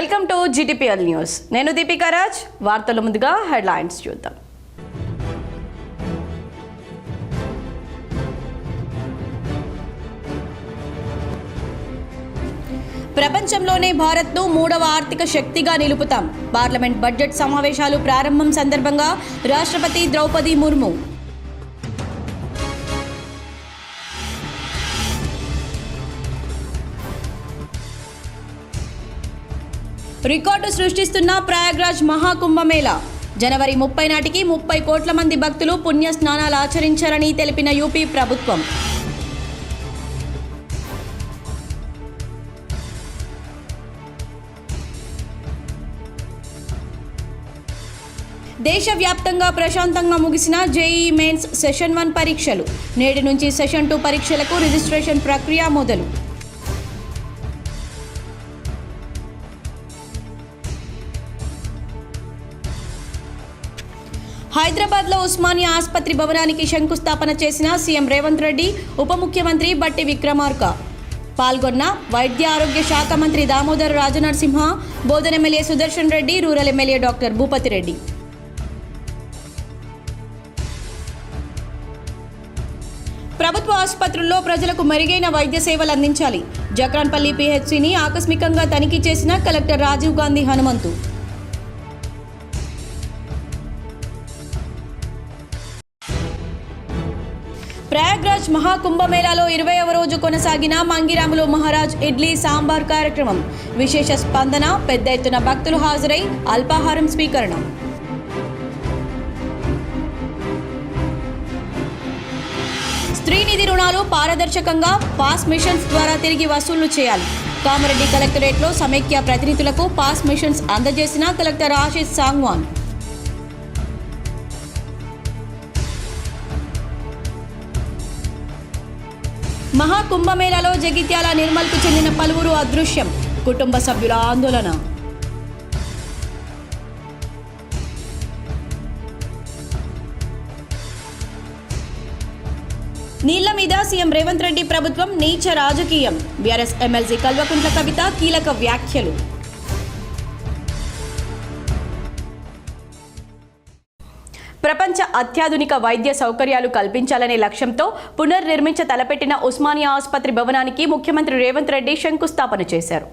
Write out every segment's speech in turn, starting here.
Welcome to GTPL news. నేను దీపికా రాజ్. వార్తల ముందుగా హెడ్లైన్స్ చూద్దాం. ప్రపంచంలోనే భారత్ను 3వ ఆర్థిక శక్తిగా నిలుపుతాం. పార్లమెంట్ బడ్జెట్ సమావేశాలు ప్రారంభం సందర్భంగా రాష్ట్రపతి ద్రౌపది ముర్ము. రికార్డు సృష్టిస్తున్న ప్రయాగ్రాజ్ మహాకుంభమేళా. జనవరి 30 నాటికి 30 కోట్ల మంది భక్తులు పుణ్య స్నానాలు ఆచరించారని తెలిపిన యూపీ ప్రభుత్వం. దేశవ్యాప్తంగా ప్రశాంతంగా ముగిసిన జేఈఈ మెయిన్స్ సెషన్ 1 పరీక్షలు. నేటి నుంచి సెషన్ 2 పరీక్షలకు రిజిస్ట్రేషన్ ప్రక్రియ మొదలు. హైదరాబాద్లో ఉస్మానియా ఆసుపత్రి భవనానికి శంకుస్థాపన చేసిన సీఎం రేవంత్ రెడ్డి, ఉప ముఖ్యమంత్రి బట్టి విక్రమార్క. పాల్గొన్న వైద్య ఆరోగ్య శాఖ మంత్రి దామోదర రాజనరసింహ, బోధన MLA Sudarshan Reddy, rural MLA doctor Bhupathi Reddy. ప్రభుత్వ ఆసుపత్రుల్లో ప్రజలకు మెరుగైన వైద్య సేవలు అందించాలి. జక్రాన్పల్లి PHCని ఆకస్మికంగా తనిఖీ చేసిన కలెక్టర్ రాజీవ్ గాంధీ హనుమంతు. ప్రయాగ్రాజ్ మహాకుంభమేళాలో 20వ రోజు కొనసాగిన మంగిరాములో మహారాజ్ ఇడ్లీ సాంబార్ కార్యక్రమం. విశేష స్పందన, పెద్ద ఎత్తున భక్తులు హాజరై అల్పాహారం స్వీకరణ. స్త్రీనిధి రుణాలు పారదర్శకంగా పాస్ మిషన్స్ ద్వారా తిరిగి వసూళ్లు చేయాలి. కామారెడ్డి కలెక్టరేట్లో సమైక్య ప్రతినిధులకు పాస్ మిషన్స్ అందజేసిన కలెక్టర్ ఆశిష్ సాంగ్వాన్. మహాకుంభమేళాలో జగిత్యాల నిర్మల్కు చెందిన పలువురు అదృశ్యం. కుటుంబ సభ్యుల ఆందోళన. నీళ్ల మీద సీఎం రేవంత్ రెడ్డి ప్రభుత్వం నీచ రాజకీయం. బీఆర్ఎస్ ఎమ్మెల్సీ కల్వకుంట్ల కవిత కీలక వ్యాఖ్యలు. ప్రపంచ అత్యాధునిక వైద్య సౌకర్యాలు కల్పించాలనే లక్ష్యంతో పునర్నిర్మించ తలపెట్టిన ఉస్మానియా ఆసుపత్రి భవనానికి ముఖ్యమంత్రి రేవంత్ రెడ్డి శంకుస్థాపన చేశారు.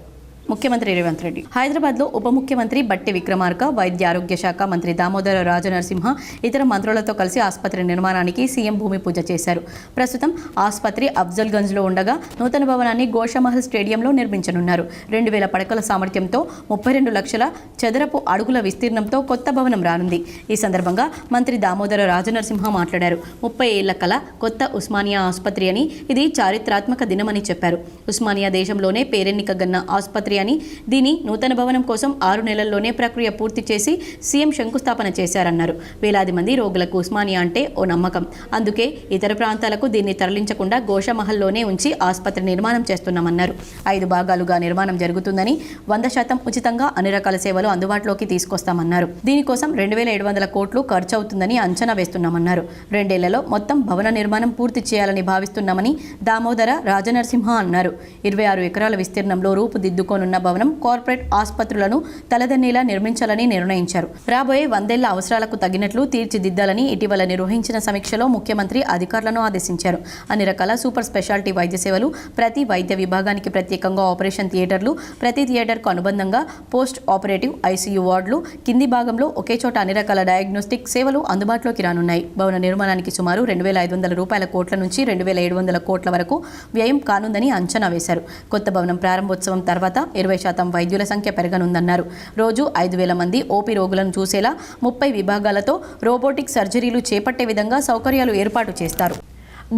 ముఖ్యమంత్రి రేవంత్ రెడ్డి హైదరాబాద్లో ఉప ముఖ్యమంత్రి బట్టి విక్రమార్క, వైద్య ఆరోగ్య శాఖ మంత్రి దామోదర రాజనరసింహ, ఇతర మంత్రులతో కలిసి ఆసుపత్రి నిర్మాణానికి సీఎం భూమి పూజ చేశారు. ప్రస్తుతం ఆసుపత్రి అఫ్జల్గంజ్లో ఉండగా నూతన భవనాన్ని గోషమహల్ స్టేడియంలో నిర్మించనున్నారు. 2000 పడకల సామర్థ్యంతో 32 లక్షల చదరపు అడుగుల విస్తీర్ణంతో కొత్త భవనం రానుంది. ఈ సందర్భంగా మంత్రి దామోదర రాజనరసింహ మాట్లాడారు. 30 ఏళ్ల కల కొత్త ఉస్మానియా ఆసుపత్రి అని, ఇది చారిత్రాత్మక దినమని చెప్పారు. ఉస్మానియా దేశంలోనే పేరెన్నికగన్న ఆసుపత్రి అని, దీని నూతన భవనం కోసం 6 నెలల్లోనే ప్రక్రియ పూర్తి చేసి సీఎం శంకుస్థాపన చేశారన్నారు. వేలాది మంది రోగులకు ఉస్మానియా అంటే ఓ నమ్మకం. అందుకే ఇతర ప్రాంతాలకు దీన్ని తరలించకుండా గోషమహల్లోనే ఉంచి ఆసుపత్రి నిర్మాణం చేస్తున్నామన్నారు. 5 భాగాలుగా నిర్మాణం జరుగుతుందని, 100% ఉచితంగా అన్ని రకాల సేవలు అందుబాటులోకి తీసుకొస్తామన్నారు. దీనికోసం 2700 కోట్లు ఖర్చు అవుతుందని అంచనా వేస్తున్నామన్నారు. 2 ఏళ్లలో మొత్తం భవన నిర్మాణం పూర్తి చేయాలని భావిస్తున్నామని దామోదర రాజనరసింహ అన్నారు. 26 ఎకరాల విస్తీర్ణంలో రూపుదిద్దుకోనున్న భవనం కార్పొరేట్ ఆసుపత్రులను తలదన్నేలా నిర్మించాలని నిర్ణయించారు. రాబోయే 100 ఏళ్ల అవసరాలకు తగినట్లు తీర్చిదిద్దాలని ఇటీవల నిర్వహించిన సమీక్షలో ముఖ్యమంత్రి అధికారులను ఆదేశించారు. అన్ని రకాల సూపర్ స్పెషాలిటీ వైద్య సేవలు, ప్రతి వైద్య విభాగానికి ప్రత్యేకంగా ఆపరేషన్ థియేటర్లు, ప్రతి థియేటర్కు అనుబంధంగా పోస్ట్ ఆపరేటివ్ ICU వార్డులు, కింది భాగంలో ఒకే చోట అన్ని రకాల డయాగ్నోస్టిక్ సేవలు అందుబాటులోకి రానున్నాయి. భవన నిర్మాణానికి సుమారు 2500 కోట్ల నుంచి 2700 కోట్ల వరకు వ్యయం కానుందని అంచనా వేశారు. కొత్త భవనం ప్రారంభోత్సవం తర్వాత 20% వైద్యుల సంఖ్య పెరగనుందన్నారు. రోజు 5000 మంది OP రోగులను చూసేలా 30 విభాగాలతో రోబోటిక్ సర్జరీలు చేపట్టే విధంగా సౌకర్యాలు ఏర్పాటు చేస్తారు.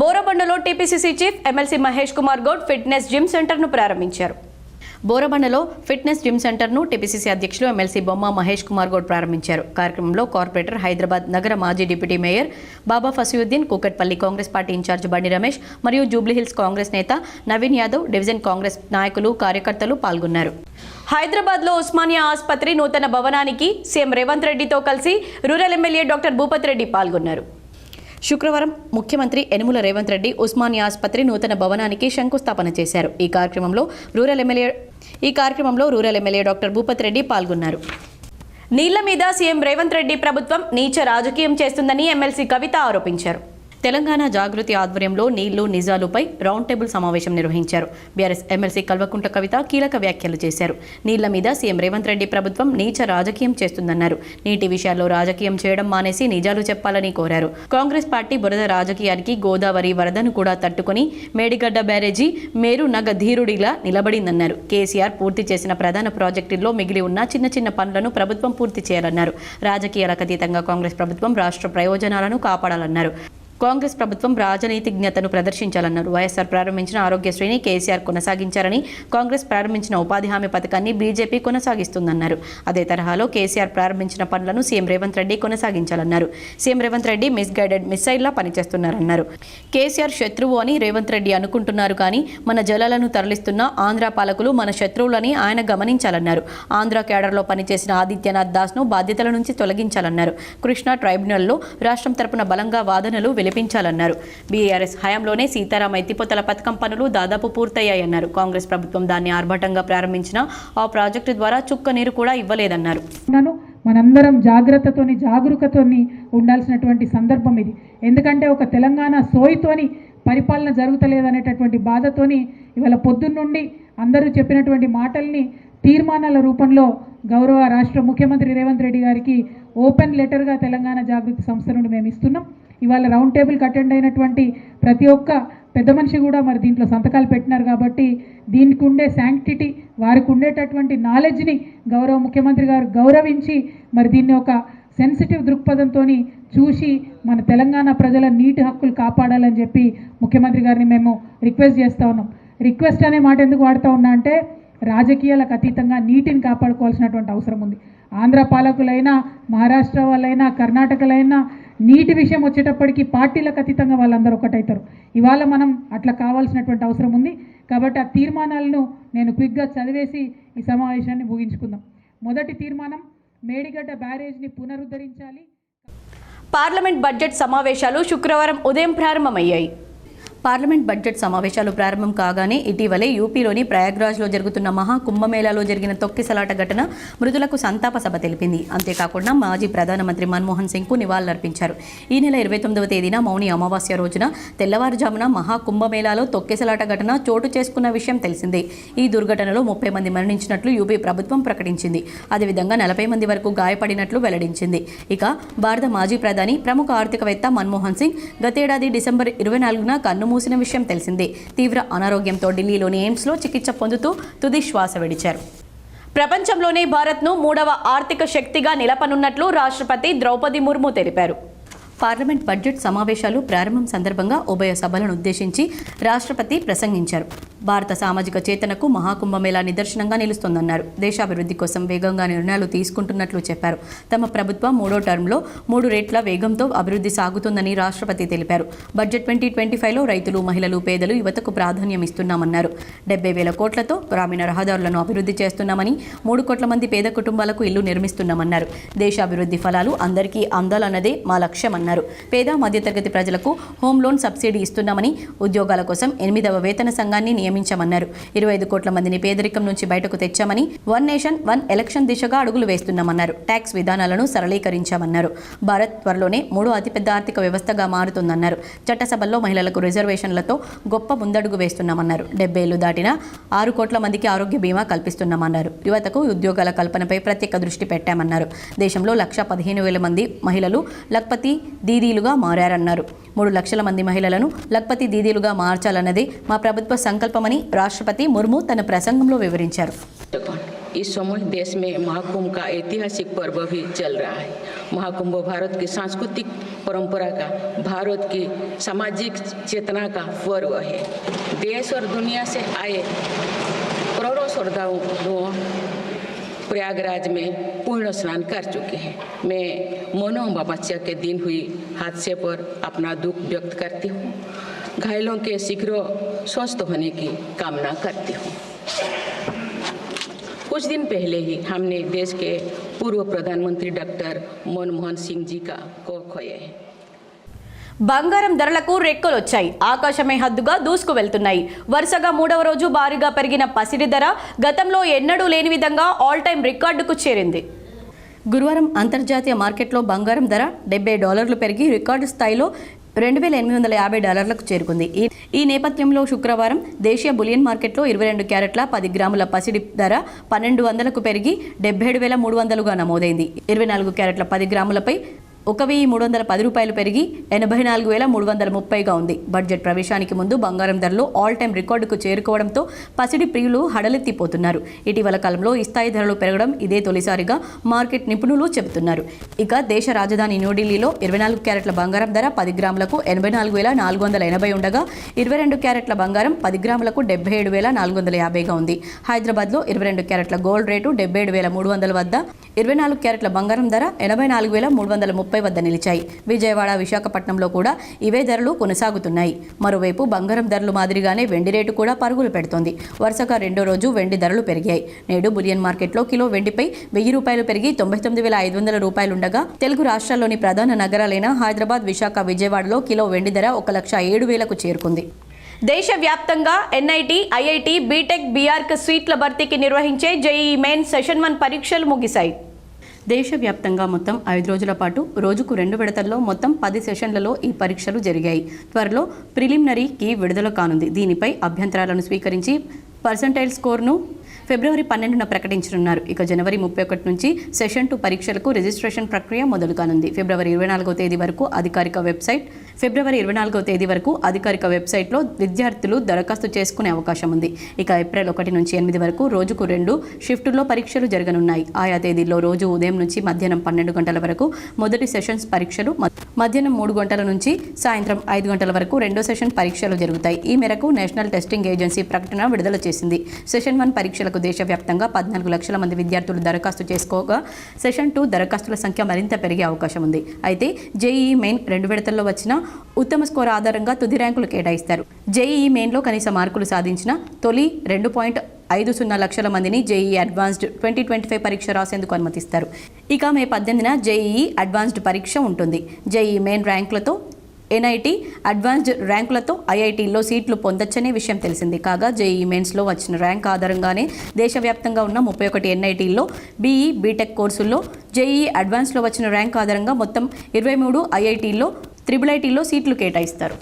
బోరబండలో TPCC chief MLC Mahesh Kumar Goud fitness gym సెంటర్ను ప్రారంభించారు. బోరబండలో ఫిట్నెస్ జిమ్ సెంటర్ను TPCC అధ్యక్షులు ఎమ్మెల్సీ బొమ్మ మహేష్ కుమార్ గౌడ్ ప్రారంభించారు. కార్యక్రమంలో కార్పొరేటర్, హైదరాబాద్ నగర మాజీ డిప్యూటీ మేయర్ బాబా ఫసియుద్దీన్, కూకట్పల్లి కాంగ్రెస్ పార్టీ ఇన్ఛార్జ్ బండి రమేష్ మరియు జూబ్లీహిల్స్ కాంగ్రెస్ నేత నవీన్ యాదవ్, డివిజన్ కాంగ్రెస్ నాయకులు, కార్యకర్తలు పాల్గొన్నారు. హైదరాబాద్లో ఉస్మానియా ఆసుపత్రి నూతన భవనానికి సీఎం రేవంత్ రెడ్డితో కలిసి rural MLA doctor Bhupathi Reddy పాల్గొన్నారు. శుక్రవారం ముఖ్యమంత్రి యనుమల రేవంత్ రెడ్డి ఉస్మానియా ఆసుపత్రి నూతన భవనానికి శంకుస్థాపన చేశారు. ఈ కార్యక్రమంలో రూరల్ ఎమ్మెల్యే ఈ కార్యక్రమంలో rural MLA doctor Bhupath Reddy పాల్గొన్నారు. నీళ్ల మీద సీఎం రేవంత్ రెడ్డి ప్రభుత్వం నీచ రాజకీయం చేస్తుందని ఎమ్మెల్సీ కవిత ఆరోపించారు. తెలంగాణ జాగృతి ఆధ్వర్యంలో నీళ్లు నిజాలుపై రౌండ్ టేబుల్ సమావేశం నిర్వహించారు. బీఆర్ఎస్ ఎమ్మెల్సీ కల్వకుంట్ల కవిత కీలక వ్యాఖ్యలు చేశారు. నీళ్ల మీద సీఎం రేవంత్ రెడ్డి ప్రభుత్వం నీచ రాజకీయం చేస్తుందన్నారు. నీటి విషయాల్లో రాజకీయం చేయడం మానేసి నిజాలు చెప్పాలని కోరారు. కాంగ్రెస్ పార్టీ బురద రాజకీయానికి గోదావరి వరదను కూడా తట్టుకుని మేడిగడ్డ బ్యారేజీ మేరు నగ ధీరుడిలా నిలబడిందన్నారు. కేసీఆర్ పూర్తి చేసిన ప్రధాన ప్రాజెక్టుల్లో మిగిలి ఉన్న చిన్న చిన్న పనులను ప్రభుత్వం పూర్తి చేయాలన్నారు. రాజకీయాలకు అతీతంగా కాంగ్రెస్ ప్రభుత్వం రాష్ట్ర ప్రయోజనాలను కాపాడాలన్నారు. కాంగ్రెస్ ప్రభుత్వం రాజనీతిజ్ఞతను ప్రదర్శించాలన్నారు. వైఎస్ఆర్ ప్రారంభించిన ఆరోగ్యశ్రీని కేసీఆర్ కొనసాగించారని, కాంగ్రెస్ ప్రారంభించిన ఉపాధి హామీ పథకాన్ని బీజేపీ కొనసాగిస్తుందన్నారు. అదే తరహాలో కేసీఆర్ ప్రారంభించిన పనులను సీఎం రేవంత్ రెడ్డి కొనసాగించాలన్నారు. సీఎం రేవంత్ రెడ్డి మిస్గైడెడ్ మిసైల్లా పనిచేస్తున్నారన్నారు. కేసీఆర్ శత్రువు అని రేవంత్ రెడ్డి అనుకుంటున్నారు, కానీ మన జలాలను తరలిస్తున్న ఆంధ్ర పాలకులు మన శత్రువులని ఆయన గమనించాలన్నారు. ఆంధ్ర కేడర్లో పనిచేసిన ఆదిత్యనాథ్ దాస్ను బాధ్యతల నుంచి తొలగించాలన్నారు. కృష్ణా ట్రైబ్యునల్లో రాష్ట్రం తరపున బలంగా వాదనలు విలిపించాలన్నారు. బీఆర్ఎస్ హయాంలోనే సీతారాం ఎత్తిపోతల పథకం పనులు దాదాపు పూర్తయ్యాయన్నారు. కాంగ్రెస్ ప్రభుత్వం దాన్ని ఆర్భాటంగా ప్రారంభించిన ఆ ప్రాజెక్టు ద్వారా చుక్క నీరు కూడా ఇవ్వలేదన్నారు. మనందరం జాగరూకతోని ఉండాల్సినటువంటి సందర్భం ఇది. ఎందుకంటే ఒక తెలంగాణ సోయితోని పరిపాలన జరుగుతలేదనేటటువంటి బాధతోని ఇవాళ పొద్దున్నుండి అందరూ చెప్పినటువంటి మాటల్ని తీర్మానాల రూపంలో గౌరవ రాష్ట్ర ముఖ్యమంత్రి రేవంత్ రెడ్డి గారికి ఓపెన్ లెటర్గా తెలంగాణ జాగృతి సంస్థ నుండి మేము ఇస్తున్నాం. ఇవాళ రౌండ్ టేబుల్కి అటెండ్ అయినటువంటి ప్రతి ఒక్క పెద్ద మనిషి కూడా మరి దీంట్లో సంతకాలు పెట్టినారు. కాబట్టి దీనికి ఉండే శాంక్టిటీ, వారికి ఉండేటటువంటి నాలెడ్జ్ని గౌరవ ముఖ్యమంత్రి గారు గౌరవించి మరి దీన్ని ఒక సెన్సిటివ్ దృక్పథంతో చూసి మన తెలంగాణ ప్రజల నీటి హక్కులు కాపాడాలని చెప్పి ముఖ్యమంత్రి గారిని మేము రిక్వెస్ట్ చేస్తూ ఉన్నాం. రిక్వెస్ట్ అనే మాట ఎందుకు వాడుతూ ఉన్నా అంటే రాజకీయాలకు అతీతంగా నీటిని కాపాడుకోవాల్సినటువంటి అవసరం ఉంది. ఆంధ్ర పాలకులైనా, మహారాష్ట్ర వాళ్ళైనా, కర్ణాటకలైనా నీటి విషయం వచ్చేటప్పటికి పార్టీలకు అతీతంగా వాళ్ళందరూ ఒకటవుతారు. ఇవాళ మనం అట్లా కావాల్సినటువంటి అవసరం ఉంది. కాబట్టి ఆ తీర్మానాలను నేను క్విక్గా చదివేసి ఈ సమావేశాన్ని ముగించుకుందాం. మొదటి తీర్మానం, మేడిగడ్డ బ్యారేజ్ని పునరుద్ధరించాలి. పార్లమెంట్ బడ్జెట్ సమావేశాలు శుక్రవారం ఉదయం ప్రారంభమయ్యాయి. పార్లమెంట్ బడ్జెట్ సమావేశాలు ప్రారంభం కాగానే ఇటీవలే యూపీలోని ప్రయాగ్రాజ్లో జరుగుతున్న మహా కుంభమేళాలో జరిగిన తొక్కిసలాట ఘటన మృతులకు సంతాప సభ తెలిపింది. అంతేకాకుండా మాజీ ప్రధానమంత్రి మన్మోహన్ సింగ్కు నివాళులర్పించారు. ఈ నెల 29వ తేదీన మౌని అమావాస్య రోజున తెల్లవారుజామున మహా కుంభమేళాలో తొక్కిసలాట ఘటన చోటు చేసుకున్న విషయం తెలిసిందే. ఈ దుర్ఘటనలో 30 మంది మరణించినట్లు యూపీ ప్రభుత్వం ప్రకటించింది. అదేవిధంగా 40 మంది వరకు గాయపడినట్లు వెల్లడించింది. ఇక భారత మాజీ ప్రధాని, ప్రముఖ ఆర్థికవేత్త మన్మోహన్ సింగ్ గతేడాది డిసెంబర్ 24న కన్ను మూసిన విషయం తెలిసిందే. తీవ్ర అనారోగ్యంతో ఢిల్లీలోని ఎయిమ్స్లో చికిత్స పొందుతూ తుది శ్వాస విడిచారు. ప్రపంచంలోనే భారత్ను 3వ ఆర్థిక శక్తిగా నిలపనున్నట్లు రాష్ట్రపతి ద్రౌపది ముర్ము తెలిపారు. పార్లమెంట్ బడ్జెట్ సమావేశాలు ప్రారంభం సందర్భంగా ఉభయ సభలను ఉద్దేశించి రాష్ట్రపతి ప్రసంగించారు. భారత సామాజిక చేతనకు మహాకుంభమేళా నిదర్శనంగా నిలుస్తోందన్నారు. దేశాభివృద్ధి కోసం వేగంగా నిర్ణయాలు తీసుకుంటున్నట్లు చెప్పారు. తమ ప్రభుత్వం 3వ టర్మ్లో 3 రెట్ల వేగంతో అభివృద్ధి సాగుతుందని రాష్ట్రపతి తెలిపారు. బడ్జెట్ 2025లో రైతులు, మహిళలు, పేదలు, యువతకు ప్రాధాన్యం ఇస్తున్నామన్నారు. 70,000 కోట్లతో గ్రామీణ రహదారులను అభివృద్ధి చేస్తున్నామని, 3 కోట్ల మంది పేద కుటుంబాలకు ఇల్లు నిర్మిస్తున్నామన్నారు. దేశాభివృద్ధి ఫలాలు అందరికీ అందాలన్నదే మా లక్ష్యమన్నారు. పేద మధ్యతరగతి ప్రజలకు హోమ్ లోన్ సబ్సిడీ ఇస్తున్నామని, ఉద్యోగాల కోసం 8వ వేతన సంఘాన్ని నియమించామన్నారు. 25 కోట్ల మందిని పేదరికం నుంచి బయటకు తెచ్చామని, 1 నేషన్ 1 ఎలక్షన్ దిశగా అడుగులు వేస్తున్నామన్నారు. ట్యాక్స్ విధానాలను సరళీకరించామన్నారు. భారత్ త్వరలోనే 3వ అతిపెద్ద ఆర్థిక వ్యవస్థగా మారుతుందన్నారు. చట్టసభల్లో మహిళలకు రిజర్వేషన్లతో గొప్ప ముందడుగు వేస్తున్నామన్నారు. 70 ఏళ్లు దాటిన 6 కోట్ల మందికి ఆరోగ్య బీమా కల్పిస్తున్నామన్నారు. యువతకు ఉద్యోగాల కల్పనపై ప్రత్యేక దృష్టి పెట్టామన్నారు. దేశంలో 1,15,000 మంది మహిళలు లఖ్పతి దీదీలుగా మారారన్నారు. 3 లక్షల మంది మహిళలను లఖ్పతి దీదీలుగా మార్చాలన్నదే మా ప్రభుత్వ సంకల్పమని రాష్ట్రపతి ముర్ము తన ప్రసంగంలో వివరించారు. इस समय देश में महाकुंभ का ऐतिहासिक पर्व भी चल रहा है। महाकुंभ भारत की सांस्कृतिक परंपरा का, भारत की सामाजिक चेतना का पर्व है। देश और दुनिया से आए करोड़ों श्रद्धालुओं प्रयागराज में पूर्ण स्नान कर चुके हैं। मैं मौनी अमावस्या के दिन हुई हादसे पर अपना दुख व्यक्त करती हूँ। घायलों के शीघ्र स्वस्थ होने की कामना करती हूँ। कुछ दिन पहले ही हमने देश के पूर्व प्रधानमंत्री डॉक्टर मनमोहन सिंह जी को खोया है। బంగారం ధరలకు రెక్కలొచ్చాయి. ఆకాశమే హద్దుగా దూసుకు వెళ్తున్నాయి. వరుసగా 3వ రోజు భారీగా పెరిగిన పసిడి ధర గతంలో ఎన్నడూ లేని విధంగా ఆల్ టైమ్ రికార్డుకు చేరింది. గురువారం అంతర్జాతీయ మార్కెట్లో బంగారం ధర $70 పెరిగి రికార్డు స్థాయిలో $2,850కు చేరుకుంది. ఈ నేపథ్యంలో శుక్రవారం దేశీయ బులియన్ మార్కెట్లో 22 క్యారెట్ల 10 గ్రాముల పసిడి ధర 1200కు పెరిగి 77,300గా నమోదైంది. 24 క్యారెట్ల 10 గ్రాములపై $1,310 పెరిగి 84,330గా ఉంది. బడ్జెట్ ప్రవేశానికి ముందు బంగారం ధరలు ఆల్ టైమ్ రికార్డుకు చేరుకోవడంతో పసిడి ప్రియులు హడలెత్తిపోతున్నారు. ఇటీవల కాలంలో ఈ స్థాయి ధరలు పెరగడం ఇదే తొలిసారిగా మార్కెట్ నిపుణులు చెబుతున్నారు. ఇక దేశ రాజధాని న్యూఢిల్లీలో 24 క్యారెట్ల బంగారం ధర 10 గ్రాములకు 84,480 ఉండగా 22 క్యారెట్ల బంగారం 10 గ్రాములకు 77,450గా ఉంది. హైదరాబాద్లో 22 క్యారెట్ల గోల్డ్ రేటు 77,300 వద్ద, 24 క్యారెట్ల బంగారం ధర 84,330 వద్ద నిలిచాయి. విజయవాడ, విశాఖపట్నంలో కూడా ఇవే ధరలు కొనసాగుతున్నాయి. మరోవైపు బంగారం ధరలు మాదిరిగానే వెండి రేటు కూడా పరుగులు పెడుతోంది. వరుసగా రెండో రోజు వెండి ధరలు పెరిగాయి. నేడు బులియన్ మార్కెట్లో కిలో వెండిపై ₹1,000 పెరిగి $99,500 ఉండగా తెలుగు రాష్ట్రాల్లోని ప్రధాన నగరాలైన హైదరాబాద్, విశాఖ, విజయవాడలో కిలో వెండి ధర 1,07,000కు చేరుకుంది. దేశవ్యాప్తంగా ఎన్ఐటి, ఐఐటి, బీటెక్, బీఆర్క్ సీట్ల భర్తీకి నిర్వహించే జేఈఈ మెయిన్ సెషన్ 1 పరీక్షలు ముగిశాయి. దేశవ్యాప్తంగా మొత్తం 5 రోజుల పాటు రోజుకు 2 విడతల్లో మొత్తం 10 సెషన్లలో ఈ పరీక్షలు జరిగాయి. త్వరలో ప్రిలిమినరీకి విడుదల కానుంది. దీనిపై అభ్యంతరాలను స్వీకరించి పర్సంటైల్ స్కోర్ను ఫిబ్రవరి 12న ప్రకటించనున్నారు. ఇక జనవరి 31 నుంచి సెషన్ 2 పరీక్షలకు రిజిస్ట్రేషన్ ప్రక్రియ మొదలు కానుంది. ఫిబ్రవరి 24వ తేదీ వరకు అధికారిక వెబ్సైట్లో విద్యార్థులు దరఖాస్తు చేసుకునే అవకాశం ఉంది. ఇక ఏప్రిల్ 1 నుంచి 8 వరకు రోజుకు 2 షిఫ్టుల్లో పరీక్షలు జరగనున్నాయి. ఆయా తేదీల్లో రోజు ఉదయం నుంచి మధ్యాహ్నం 12 గంటల వరకు మొదటి సెషన్స్ పరీక్షలు, మధ్యాహ్నం 3 గంటల నుంచి సాయంత్రం 5 గంటల వరకు రెండో సెషన్ పరీక్షలు జరుగుతాయి. ఈ మేరకు నేషనల్ టెస్టింగ్ ఏజెన్సీ ప్రకటన విడుదల చేసింది. సెషన్ 1 పరీక్షలకు దేశవ్యాప్తంగా 14 లక్షల మంది విద్యార్థులు దరఖాస్తు చేసుకోగా సెషన్ 2 దరఖాస్తుల సంఖ్య మరింత పెరిగే అవకాశం ఉంది. అయితే జేఈఈ మెయిన్ 2 విడతల్లో వచ్చిన ఉత్తమ స్కోర్ ఆధారంగా తుది ర్యాంకులు కేటాయిస్తారు. జేఈఈ మెయిన్లో కనీస మార్కులు సాధించిన తొలి 2.50 లక్షల మందిని జేఈఈ అడ్వాన్స్డ్ 2025 పరీక్ష రాసేందుకు అనుమతిస్తారు. ఇక మే 18న జేఈఈ అడ్వాన్స్డ్ పరీక్ష ఉంటుంది. జేఈఈ మెయిన్ ర్యాంకులతో ఎన్ఐటి, అడ్వాన్స్డ్ ర్యాంకులతో ఐఐటీల్లో సీట్లు పొందొచ్చనే విషయం తెలిసింది. కాగా జేఈఈ మెయిన్స్లో వచ్చిన ర్యాంక్ ఆధారంగానే దేశవ్యాప్తంగా ఉన్న 31 ఎన్ఐటీల్లో బీఈ, బీటెక్ కోర్సుల్లో, జేఈఈ అడ్వాన్స్లో వచ్చిన ర్యాంక్ ఆధారంగా మొత్తం 23 ఐఐటీల్లో, IIITలో సీట్లు కేటాయిస్తారు.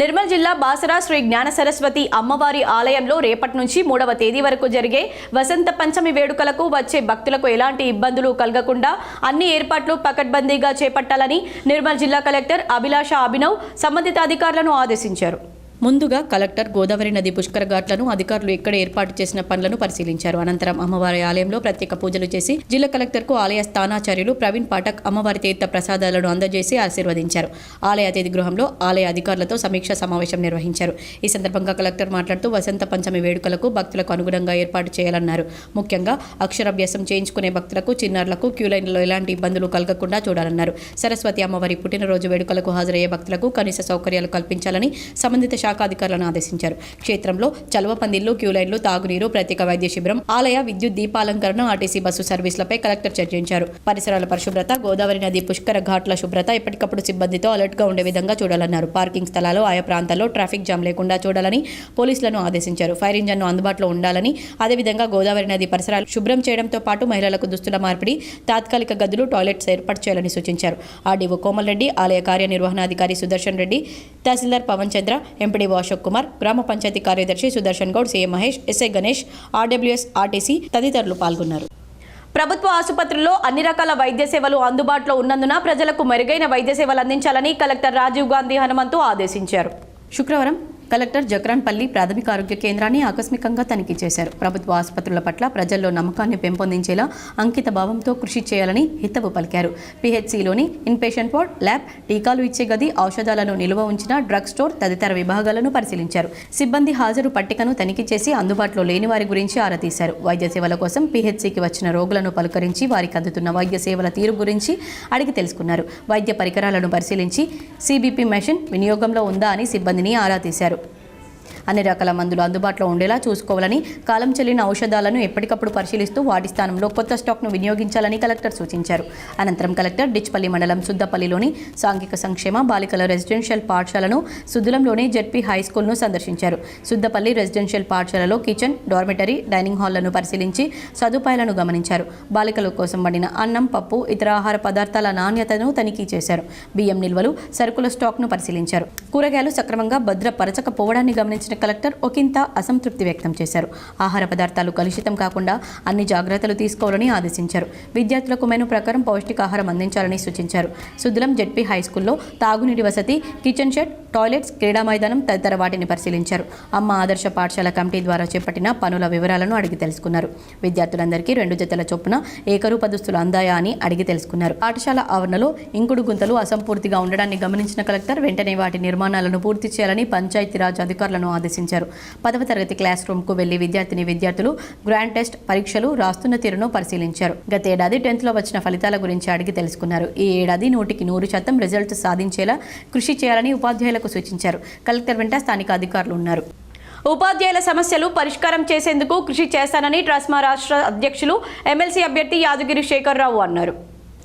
నిర్మల్ జిల్లా బాసరా శ్రీ జ్ఞాన సరస్వతి అమ్మవారి ఆలయంలో రేపటి నుంచి 3వ తేదీ వరకు జరిగే వసంత పంచమి వేడుకలకు వచ్చే భక్తులకు ఎలాంటి ఇబ్బందులు కలగకుండా అన్ని ఏర్పాట్లు పకడ్బందీగా చేపట్టాలని నిర్మల్ జిల్లా కలెక్టర్ అభిలాష అభినవ్ సంబంధిత అధికారులను ఆదేశించారు. ముందుగా కలెక్టర్ గోదావరి నది పుష్కర ఘాట్లను అధికారులు ఇక్కడ ఏర్పాటు చేసిన పనులను పరిశీలించారు. అనంతరం అమ్మవారి ఆలయంలో ప్రత్యేక పూజలు చేసి జిల్లా కలెక్టర్కు ఆలయ స్థానాచార్యులు ప్రవీణ్ పాఠక్ అమ్మవారి తీర్థ ప్రసాదాలను అందజేసి ఆశీర్వదించారు. ఆలయ అతిథి గృహంలో ఆలయ అధికారులతో సమీక్షా సమావేశం నిర్వహించారు. ఈ సందర్భంగా కలెక్టర్ మాట్లాడుతూ వసంత పంచమి వేడుకలకు భక్తులకు అనుగుణంగా ఏర్పాటు చేయాలన్నారు. ముఖ్యంగా అక్షరాభ్యాసం చేయించుకునే భక్తులకు, చిన్నారులకు క్యూలైన్లలో ఎలాంటి ఇబ్బందులు కలగకుండా చూడాలన్నారు. సరస్వతి అమ్మవారి పుట్టినరోజు వేడుకలకు హాజరయ్యే భక్తులకు కనీస సౌకర్యాలు కల్పించాలని సంబంధిత శాఖ అధికారులను ఆదేశించారు. క్షేత్రంలో చలువ పందిళ్లు, క్యూలైన్లు, తాగునీరు, ప్రత్యేక వైద్య శిబిరం, ఆలయ విద్యుత్ దీపాలంకరణ, ఆర్టీసీ బస్సు సర్వీసులపై కలెక్టర్ చర్చించారు. పరిసరాల పరిశుభ్రత, గోదావరి నది పుష్కర ఘాట్ల శుభ్రత ఎప్పటికప్పుడు సిబ్బందితో అలర్ట్గా ఉండే విధంగా చూడాలన్నారు. పార్కింగ్ స్థలాలు ఆయా ప్రాంతాల్లో ట్రాఫిక్ జామ్ లేకుండా చూడాలని పోలీసులను ఆదేశించారు. ఫైర్ ఇంజన్ను అందుబాటులో ఉండాలని, అదేవిధంగా గోదావరి నది పరిసరాలు శుభ్రం చేయడంతో పాటు మహిళలకు దుస్తుల మార్పిడి, తాత్కాలిక గదులు, టాయిలెట్స్ ఏర్పాటు చేయాలని సూచించారు. ఆర్డీఓ కోమల్ రెడ్డి, ఆలయ కార్యనిర్వహణాధికారి సుదర్శన్ రెడ్డి, తహసీల్దార్ పవన్ చంద్ర, ఎంపీడీఓ అశోక్ కుమార్, గ్రామ పంచాయతీ కార్యదర్శి Sudarshan Goud, CM Mahesh, SI Ganesh, RWS, RTC తదితరులు పాల్గొన్నారు. ప్రభుత్వ ఆసుపత్రుల్లో అన్ని రకాల వైద్య సేవలు అందుబాటులో ఉన్నందున ప్రజలకు మెరుగైన వైద్య సేవలు అందించాలని కలెక్టర్ రాజీవ్ గాంధీ హనుమంతు ఆదేశించారు. శుక్రవారం కలెక్టర్ జక్రాన్పల్లి ప్రాథమిక ఆరోగ్య కేంద్రాన్ని ఆకస్మికంగా తనిఖీ చేశారు. ప్రభుత్వ ఆసుపత్రుల పట్ల ప్రజల్లో నమ్మకాన్ని పెంపొందించేలా అంకిత భావంతో కృషి చేయాలని హితవు పలికారు. పీహెచ్సీలోని ఇన్పేషెంట్ వార్డ్, ల్యాబ్, టీకాలు ఇచ్చే గది, ఔషధాలను నిల్వ ఉంచిన డ్రగ్ స్టోర్ తదితర విభాగాలను పరిశీలించారు. సిబ్బంది హాజరు పట్టికను తనిఖీ చేసి అందుబాటులో లేని వారి గురించి ఆరా తీశారు. వైద్య సేవల కోసం పీహెచ్సీకి వచ్చిన రోగులను పలుకరించి వారికి అందుతున్న వైద్య సేవల తీరు గురించి అడిగి తెలుసుకున్నారు. వైద్య పరికరాలను పరిశీలించి సిబిపి మెషిన్ వినియోగంలో ఉందా అని సిబ్బందిని ఆరా తీశారు. అన్ని రకాల మందులు అందుబాటులో ఉండేలా చూసుకోవాలని, కాలం చెల్లిన ఔషధాలను ఎప్పటికప్పుడు పరిశీలిస్తూ వాటి స్థానంలో కొత్త స్టాక్ను వినియోగించాలని కలెక్టర్ సూచించారు. అనంతరం కలెక్టర్ డిచ్పల్లి మండలం సుద్దపల్లిలోని సాంఘిక సంక్షేమ బాలికల రెసిడెన్షియల్ పాఠశాలను, సుద్దులంలోని జెడ్పీ హై స్కూల్ను సందర్శించారు. సుద్దపల్లి రెసిడెన్షియల్ పాఠశాలలో కిచెన్, డార్మెటరీ, డైనింగ్ హాళ్లను పరిశీలించి సదుపాయాలను గమనించారు. బాలికల కోసం వండిన అన్నం, పప్పు, ఇతర ఆహార పదార్థాల నాణ్యతను తనిఖీ చేశారు. బియ్యం నిల్వలు, సరుకుల స్టాక్ను పరిశీలించారు. కూరగాయలు సక్రమంగా భద్రపరచకపోవడాన్ని గమనించిన కలెక్టర్ ఒకంత అసంతృప్తి వ్యక్తం చేశారు. ఆహార పదార్థాలు కలుషితం కాకుండా అన్ని జాగ్రత్తలు తీసుకోవాలని ఆదేశించారు. విద్యార్థులకు మెను ప్రకారం పౌష్టికాహారం అందించాలని సూచించారు. సుద్దులం జెడ్పీ హై స్కూల్లో తాగునీటి వసతి, కిచెన్ షెడ్, టాయిలెట్స్, క్రీడా మైదానం తదితర వాటిని పరిశీలించారు. అమ్మ ఆదర్శ పాఠశాల కమిటీ ద్వారా చేపట్టిన పనుల వివరాలను అడిగి తెలుసుకున్నారు. విద్యార్థులందరికీ 2 జతల చొప్పున ఏకరూప దుస్తులు అందాయా అని అడిగి తెలుసుకున్నారు. పాఠశాల ఆవరణలో ఇంకుడు గుంతలు అసంపూర్తిగా ఉండడాన్ని గమనించిన కలెక్టర్ వెంటనే వాటి నిర్మాణాలను పూర్తి చేయాలని పంచాయతీరాజ్ అధికారులను ఆదేశించారు. 10వ తరగతి క్లాస్ రూమ్కు వెళ్లి విద్యార్థులు గ్రాండ్ టెస్ట్ పరీక్షలు రాస్తున్న తీరును పరిశీలించారు. గత ఏడాది 10th లో వచ్చిన ఫలితాల గురించి అడిగి తెలుసుకున్నారు. ఈ ఏడాది 100% రిజల్ట్ సాధించేలా కృషి చేయాలని ఉపాధ్యాయులకు సూచించారు. కలెక్టర్ వెంట స్థానిక అధికారులు ఉన్నారు. ఉపాధ్యాయుల సమస్యలు పరిష్కారం చేసేందుకు కృషి చేస్తానని ట్రస్మా రాష్ట్ర అధ్యక్షులు ఎమ్మెల్సీ అభ్యర్థి యాదగిరి శేఖర్రావు అన్నారు.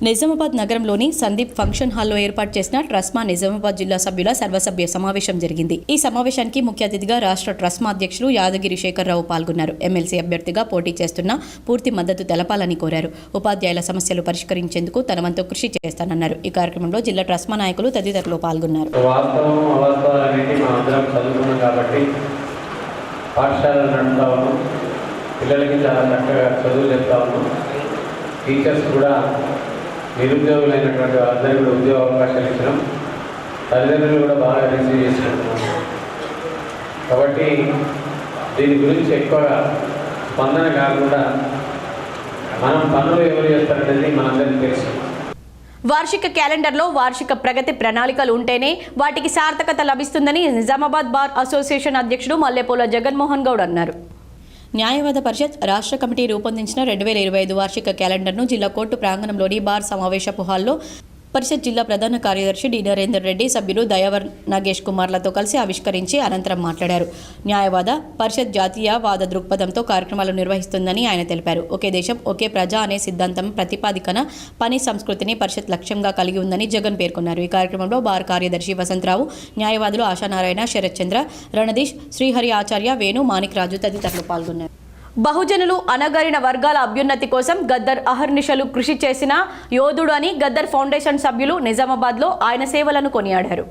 నిజామాబాద్ నగరంలోని సందీప్ ఫంక్షన్ హాల్లో ఏర్పాటు చేసిన ట్రస్మా నిజామాబాద్ జిల్లా సభ్యుల సర్వసభ్య సమావేశం జరిగింది. ఈ సమావేశానికి ముఖ్య అతిథిగా రాష్ట్ర ట్రస్మా అధ్యక్షులు యాదగిరి శేఖర్రావు పాల్గొన్నారు. ఎమ్మెల్సీ అభ్యర్థిగా పోటీ చేస్తున్న పూర్తి మద్దతు తెలపాలని కోరారు. ఉపాధ్యాయుల సమస్యలు పరిష్కరించేందుకు తన వంతు కృషి చేస్తానన్నారు. ఈ కార్యక్రమంలో జిల్లా ట్రస్మా నాయకులు తదితరులు పాల్గొన్నారు. పాఠశాలలు నడుపుతా ఉన్నాం, పిల్లలకి చాలా చక్కగా చదువు చెప్తా ఉన్నాం. టీచర్స్ కూడా నిరుద్యోగులైనటువంటి వాళ్ళందరికీ కూడా ఉద్యోగ అవకాశాలు ఇచ్చినాం. తల్లిదండ్రులు కూడా బాగా రిసీవ్ చేసుకుంటున్నాం. కాబట్టి దీని గురించి ఎక్కువగా స్పందన కాకుండా మనం పనులు ఎవరు చేస్తారనేది మనందరికీ తెలుసు. వార్షిక క్యాలెండర్లో వార్షిక ప్రగతి ప్రణాళికలు ఉంటేనే వాటికి సార్థకత లభిస్తుందని నిజామాబాద్ బార్ అసోసియేషన్ అధ్యక్షుడు మల్లెపూల జగన్మోహన్ గౌడ్ అన్నారు. న్యాయవాద పరిషత్ రాష్ట్ర కమిటీ రూపొందించిన 2025 వార్షిక క్యాలెండర్ను జిల్లా కోర్టు ప్రాంగణంలోని బార్ సమావేశపు హాల్లో పరిషత్ జిల్లా ప్రధాన కార్యదర్శి డి నరేందర్ రెడ్డి, సభ్యులు దయావర్ నాగేష్ కుమార్లతో కలిసి ఆవిష్కరించి అనంతరం మాట్లాడారు. న్యాయవాద పరిషత్ జాతీయవాద దృక్పథంతో కార్యక్రమాలు నిర్వహిస్తుందని ఆయన తెలిపారు. ఒకే దేశం ఒకే ప్రజ అనే సిద్ధాంతం ప్రతిపాదికన పని సంస్కృతిని పరిషత్ లక్ష్యంగా కలిగి ఉందని జగన్ పేర్కొన్నారు. ఈ కార్యక్రమంలో బార్ కార్యదర్శి వసంతరావు, న్యాయవాదులు ఆశానారాయణ, శరత్ చంద్ర, రణదీష్, శ్రీహరి ఆచార్య, వేణు, మాణిక్రాజు తదితరులు పాల్గొన్నారు. బహుజనులు అణగారిన వర్గాల అభ్యున్నతి కోసం గద్దర్ అహర్నిశలు కృషి చేసిన యోధుడు అని గద్దర్ ఫౌండేషన్ సభ్యులు నిజామాబాద్లో ఆయన సేవలను కొనియాడారు.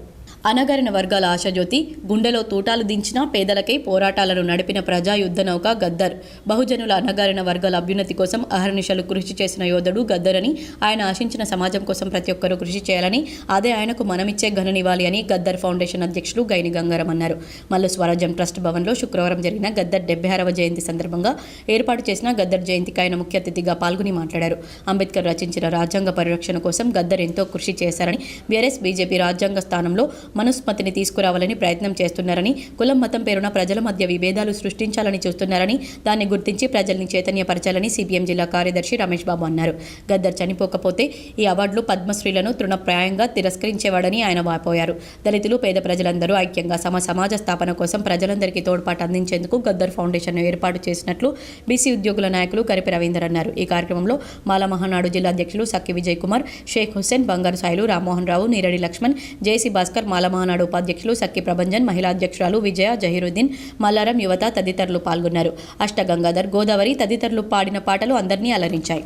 అణగారిన వర్గాల ఆశాజ్యోతి, గుండెలో తూటాలు దించిన పేదలకై పోరాటాలను నడిపిన ప్రజా యుద్ధ నౌక గద్దర్. బహుజనుల అణగారిన వర్గాల అభ్యున్నతి కోసం అహర్నిశలు కృషి చేసిన యోధుడు గద్దర్ అని, ఆయన ఆశించిన సమాజం కోసం ప్రతి ఒక్కరూ కృషి చేయాలని, అదే ఆయనకు మనమిచ్చే ఘననివ్వాలి అని గద్దర్ ఫౌండేషన్ అధ్యక్షులు గైని గంగారం అన్నారు. మల్లు స్వరాజ్యం ట్రస్ట్ భవన్లో శుక్రవారం జరిగిన గద్దర్ 76వ జయంతి సందర్భంగా ఏర్పాటు చేసిన గద్దర్ జయంతికి ఆయన ముఖ్య అతిథిగా పాల్గొని మాట్లాడారు. అంబేద్కర్ రచించిన రాజ్యాంగ పరిరక్షణ కోసం గద్దర్ ఎంతో కృషి చేశారని, బీఆర్ఎస్ బీజేపీ రాజ్యాంగ స్థానంలో మనుస్మతిని తీసుకురావాలని ప్రయత్నం చేస్తున్నారని, కులం మతం పేరున ప్రజల మధ్య విభేదాలు సృష్టించాలని చూస్తున్నారని, దాన్ని గుర్తించి ప్రజల్ని చైతన్యపరచాలని సిపిఎం జిల్లా కార్యదర్శి రమేష్ బాబు అన్నారు. గద్దర్ చనిపోకపోతే ఈ అవార్డులు పద్మశ్రీలను తృణప్రాయంగా తిరస్కరించేవాడని ఆయన వాపోయారు. దళితులు, పేద ప్రజలందరూ ఐక్యంగా సమాజ స్థాపన కోసం ప్రజలందరికీ తోడ్పాటు అందించేందుకు గద్దర్ ఫౌండేషన్ను ఏర్పాటు చేసినట్లు బీసీ ఉద్యోగుల నాయకులు కరిపి రవీందర్ అన్నారు. ఈ కార్యక్రమంలో మాల మహానాడు జిల్లా అధ్యక్షులు సక్కి విజయ్ కుమార్, షేక్ హుస్సేన్, బంగారు సాయిలు, రామ్మోహన్ రావు, నీరడి లక్ష్మణ్, జేసీ భాస్కర్, మాల మహానాడు ఉపాధ్యక్షులు సక్కి ప్రభంజన్, మహిళా అధ్యక్షురాలు విజయ, జహీరుద్దీన్, మల్లారం, యువత తదితరులు పాల్గొన్నారు. అష్టగంగాధర్, గోదావరి తదితరులు పాడిన పాటలు అందరినీ అలరించాయి.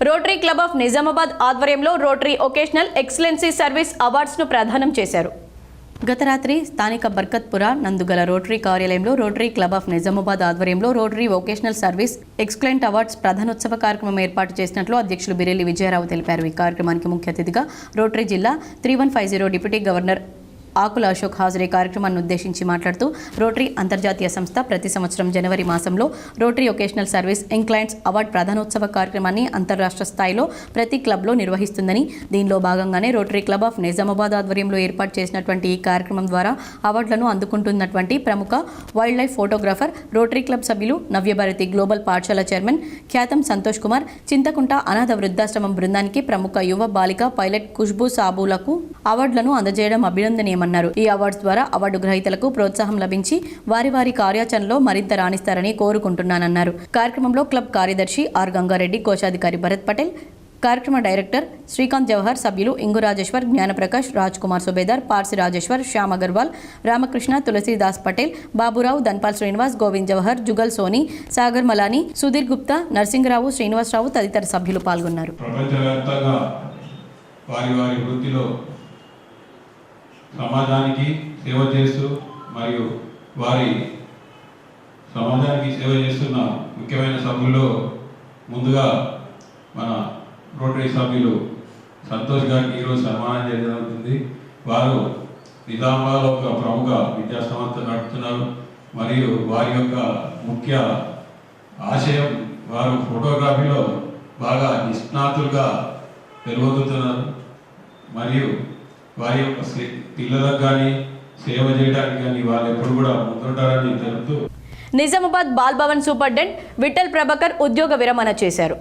రోటరీ క్లబ్ ఆఫ్ నిజామాబాద్ ఆధ్వర్యంలో రోటరీ ఒకేషనల్ ఎక్సలెన్సీ సర్వీస్ అవార్డ్స్ను ప్రదానం చేశారు. గత రాత్రి స్థానిక బర్కత్పుర నందుగల రోటరీ కార్యాలయంలో రోటరీ క్లబ్ ఆఫ్ నిజామాబాద్ ఆధ్వర్యంలో rotary vocational service excellent awards ప్రధానోత్సవ కార్యక్రమం ఏర్పాటు చేసినట్లు అధ్యక్షులు బిరెల్లి విజయరావు తెలిపారు. ఈ కార్యక్రమానికి ముఖ్య అతిథిగా రోటరీ జిల్లా 3150 డిప్యూటీ గవర్నర్ ఆకుల అశోక్ హాజరే కార్యక్రమాన్ని ఉద్దేశించి మాట్లాడుతూ రోటరీ అంతర్జాతీయ సంస్థ ప్రతి సంవత్సరం జనవరి మాసంలో రోటరీ ఒకేషనల్ సర్వీస్ ఎంక్లైంట్స్ అవార్డు ప్రధానోత్సవ కార్యక్రమాన్ని అంతర్రాష్ట్ర స్థాయిలో ప్రతి క్లబ్లో నిర్వహిస్తుందని, దీనిలో భాగంగానే రోటరీ క్లబ్ ఆఫ్ నిజామాబాద్ ఆధ్వర్యంలో ఏర్పాటు చేసినటువంటి ఈ కార్యక్రమం ద్వారా అవార్డులను అందుకుంటున్నటువంటి ప్రముఖ wild life photographer, rotary club సభ్యులు, నవ్యభారతి గ్లోబల్ పాఠశాల చైర్మన్ ఖ్యాతం సంతోష్ కుమార్, చింతకుంట అనాథ వృద్ధాశ్రమం బృందానికి ప్రముఖ యువ బాలిక పైలట్ ఖుష్బూ సాబులకు అవార్డులను అందజేయడం అభినందనీయమన్నారు. ఈ అవార్డ్స్ ద్వారా అవార్డు గ్రహీతలకు ప్రోత్సాహం లభించి వారి వారి కార్యాచరణలో మరింత రాణిస్తారని కోరుకుంటున్నానన్నారు. కార్యక్రమంలో క్లబ్ కార్యదర్శి ఆర్ గంగారెడ్డి, కోశాధికారి భరత్ పటేల్, కార్యక్రమ డైరెక్టర్ శ్రీకాంత్ జవహర్, సభ్యులు ఇంగు రాజేశ్వర్, జ్ఞానప్రకాష్, రాజ్ కుమార్ సుబేదార్, పార్సి రాజేశ్వర్, శ్యామ్ అగర్వాల్, రామకృష్ణ, తులసీదాస్ పటేల్, బాబురావు, ధన్పాల్ శ్రీనివాస్, గోవింద్ జవహర్, జుగల్ సోని, సాగర్ మలానీ, సుధీర్ గుప్తా, నర్సింగరావు, శ్రీనివాసరావు తదితర సభ్యులు పాల్గొన్నారు. ప్రపంచవ్యాప్తంగా వారి వారి వృత్తిలో సమాజానికి సేవ చేస్తూ మరియు వారి సమాజానికి సేవ చేస్తున్న ముఖ్యమైన సభ్యుల్లో ముందుగా మన రోటరీ సభ్యులు సంతోష్ గారికి ఈరోజు సన్మానం చేయడం జరుగుతుంది. వారు నిజామాబాద్లో ఒక ప్రముఖ విద్యా సంస్థ నడుపుతున్నారు మరియు వారి యొక్క ముఖ్య ఆశయం వారు ఫోటోగ్రఫీలో బాగా నిష్ణాతులుగా వెలువొందుతున్నారు మరియు వారి యొక్క పిల్లలకు కానీ సేవ చేయడానికి కానీ వాళ్ళు ఎప్పుడు కూడా ముందుంటారని తెలుపుతూ నిజామాబాద్ బాల్ భవన్ సూపరింటెండెంట్ విఠల్ ప్రభాకర్ ఉద్యోగ విరమణ చేశారు.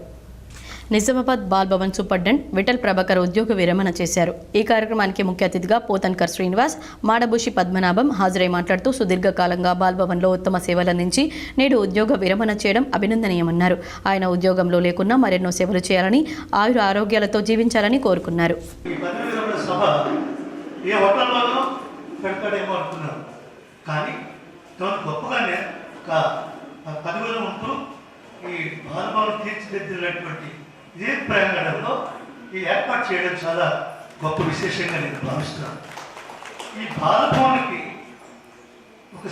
నిజామాబాద్ బాల్ భవన్ సూపరింటెండెంట్ విఠల్ ప్రభాకర్ ఉద్యోగ విరమణ చేశారు. ఈ కార్యక్రమానికి ముఖ్య అతిథిగా పోతన్కర్ శ్రీనివాస్, మాడభూషి పద్మనాభం హాజరై మాట్లాడుతూ సుదీర్ఘకాలంగా బాల్ భవన్లో ఉత్తమ సేవలందించి నేడు ఉద్యోగ విరమణ చేయడం అభినందనీయమన్నారు. ఆయన ఉద్యోగంలో లేకున్నా మరెన్నో సేవలు చేయాలని, ఆయుర ఆరోగ్యాలతో జీవించాలని కోరుకున్నారు. ఇదే ప్రాంగణంలో ఈ ఏర్పాటు చేయడం చాలా గొప్ప విశేషంగా నేను భావిస్తున్నాను. ఈ బాలభవన్కి ఒక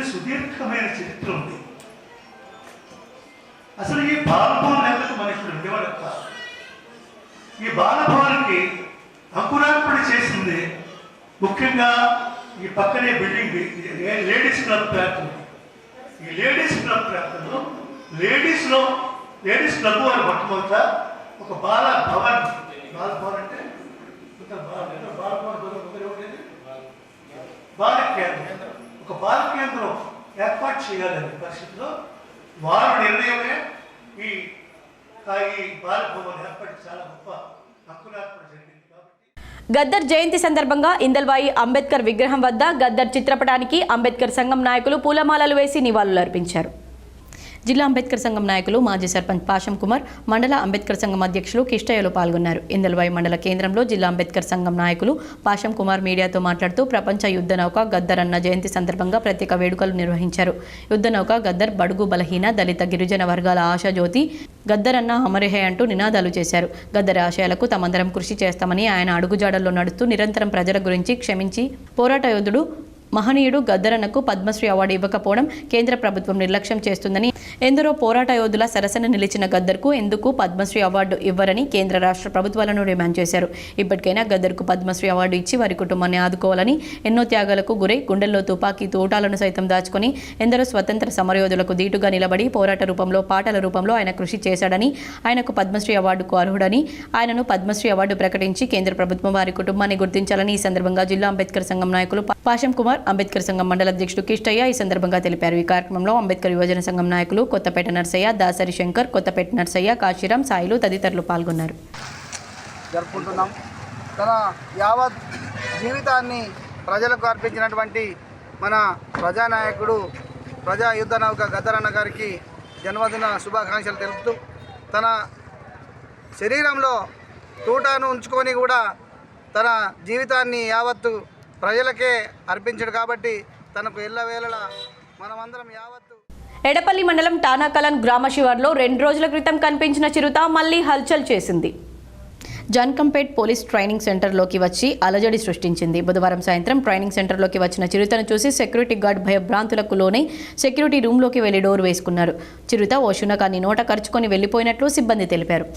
సుదీర్ఘమైన చరిత్ర ఉంది. అసలు ఈ బాలభవన్ ఎందుకు మన ఇప్పుడు ఉండేవాడు కాదు. ఈ బాలభవన్కి అంకురార్పణ చేసింది ముఖ్యంగా ఈ పక్కనే బిల్డింగ్ లేడీస్ క్లబ్ ప్రాంతం. ఈ లేడీస్ క్లబ్ ప్రాంతంలో లేడీస్ క్లబ్ వారు మొట్టమొదట ఒక బాలభవన్ అంటే ఒక బాల కేంద్రం ఏర్పాటు చేయాలని పరిస్థితిలో వారి నిర్ణయమే ఈ బాలభవన్ ఏర్పాటు చాలా గొప్ప అంకురార్పణ జరిగింది. గద్దర్ జయంతి సందర్భంగా ఇందల్వాయి అంబేద్కర్ విగ్రహం వద్ద గద్దర్ చిత్రపటానికి అంబేద్కర్ సంఘం నాయకులు పూలమాలలు వేసి నివాళులర్పించారు. జిల్లా అంబేద్కర్ సంఘం నాయకులు, మాజీ సర్పంచ్ పాషం కుమార్, మండల అంబేద్కర్ సంఘం అధ్యక్షులు కిష్టయ్యలు పాల్గొన్నారు. ఇందల్వాయి మండల కేంద్రంలో జిల్లా అంబేద్కర్ సంఘం నాయకులు పాషం కుమార్ మీడియాతో మాట్లాడుతూ ప్రపంచ యుద్ధ నౌక గద్దర్ అన్న జయంతి సందర్భంగా ప్రత్యేక వేడుకలు నిర్వహించారు. యుద్ధ నౌక గద్దర్ బడుగు బలహీన దళిత గిరిజన వర్గాల ఆశాజ్యోతి, గద్దర్ అన్న అమరేహే అంటూ నినాదాలు చేశారు. గద్దర్ ఆశయాలకు తమందరం కృషి చేస్తామని, ఆయన అడుగుజాడల్లో నడుస్తూ నిరంతరం ప్రజల గురించి క్షమించి పోరాట యోధుడు మహనీయుడు గద్దరన్నకు పద్మశ్రీ అవార్డు ఇవ్వకపోవడం కేంద్ర ప్రభుత్వం నిర్లక్ష్యం చేస్తుందని, ఎందరో పోరాట యోధుల సరసన నిలిచిన గద్దర్కు ఎందుకు పద్మశ్రీ అవార్డు ఇవ్వరని కేంద్ర రాష్ట్ర ప్రభుత్వాలను డిమాండ్ చేశారు. ఇప్పటికైనా గద్దర్కు పద్మశ్రీ అవార్డు ఇచ్చి వారి కుటుంబాన్ని ఆదుకోవాలని, ఎన్నో త్యాగాలకు గురై గుండెల్లో తుపాకీ తూటాలను సైతం దాచుకొని ఎందరో స్వతంత్ర సమరయోధులకు దీటుగా నిలబడి పోరాట రూపంలో, పాటల రూపంలో ఆయన కృషి చేశాడని, ఆయనకు పద్మశ్రీ అవార్డుకు అర్హుడని, ఆయనను పద్మశ్రీ అవార్డు ప్రకటించి కేంద్ర ప్రభుత్వం వారి కుటుంబాన్ని గుర్తించాలని ఈ సందర్భంగా జిల్లా అంబేద్కర్ సంఘం నాయకులు పాషం కుమార్, అంబేద్కర్ సంఘం మండల అధ్యక్షుడు కిష్టయ్య ఈ సందర్భంగా తెలిపారు. ఈ కార్యక్రమంలో అంబేద్కర్ యువజన సంఘం నాయకులు కొత్తపేట నర్సయ్య, దాసరి శంకర్, కొత్తపేట నర్సయ్య, కాశీరాం, సాయిలు తదితరులు పాల్గొన్నారు. జరుపుకుంటున్నాం. తన యావత్ జీవితాన్ని ప్రజలకు అర్పించినటువంటి మన ప్రజానాయకుడు, ప్రజా యుద్ధ నౌక గద్దర్ అన్న గారికి జన్మదిన శుభాకాంక్షలు తెలుపుతూ, తన శరీరంలో తూటాను ఉంచుకొని కూడా తన జీవితాన్ని యావత్తు ప్రజలకే అర్పించాడు కాబట్టి తనకు ఎల్లవేళలా మనమందరం యావత్తు. ఎడపల్లి మండలం టానాకలన్ గ్రామ శివార్లో 2 రోజుల క్రితం కనిపించిన చిరుత మళ్లీ హల్చల్ చేసింది. జన్కంపేట్ పోలీస్ ట్రైనింగ్ సెంటర్లోకి వచ్చి అలజడి సృష్టించింది. బుధవారం సాయంత్రం ట్రైనింగ్ సెంటర్లోకి వచ్చిన చిరుతను చూసి సెక్యూరిటీ గార్డ్ భయభ్రాంతులకు లోనై సెక్యూరిటీ రూమ్లోకి వెళ్లి డోర్ వేసుకున్నారు. చిరుత ఓ శునకాన్ని నోట కరుచుకొని వెళ్లిపోయినట్లు సిబ్బంది తెలిపారు.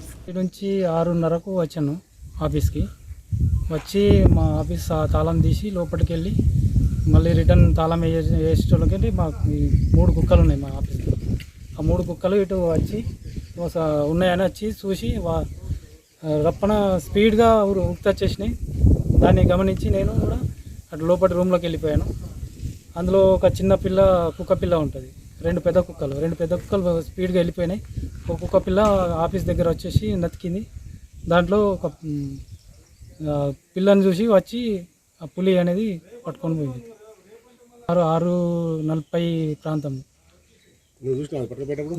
నుంచి 6:30కు వచ్చాను ఆఫీస్కి. వచ్చి మా ఆఫీస్ తాళం తీసి లోపలికి వెళ్ళి మళ్ళీ రిటర్న్ తాళం వేసేటోళ్ళకి మాకు 3 కుక్కలు ఉన్నాయి మా ఆఫీస్లో. ఆ 3 కుక్కలు ఇటు వచ్చి ఉన్నాయని వచ్చి చూసి రప్పన స్పీడ్గా ఉక్తొచ్చేసినాయి. దాన్ని గమనించి నేను కూడా అటు లోపలి రూమ్లోకి వెళ్ళిపోయాను. అందులో ఒక చిన్న కుక్క పిల్ల ఉంటుంది, 2 పెద్ద కుక్కలు స్పీడ్గా వెళ్ళిపోయినాయి. ఒక కుక్క పిల్ల ఆఫీస్ దగ్గర వచ్చేసి నతికింది. దాంట్లో ఒక పిల్లని చూసి వచ్చి ఆ పులి అనేది పట్టుకొని పోయింది. 6:40 ప్రాంతం.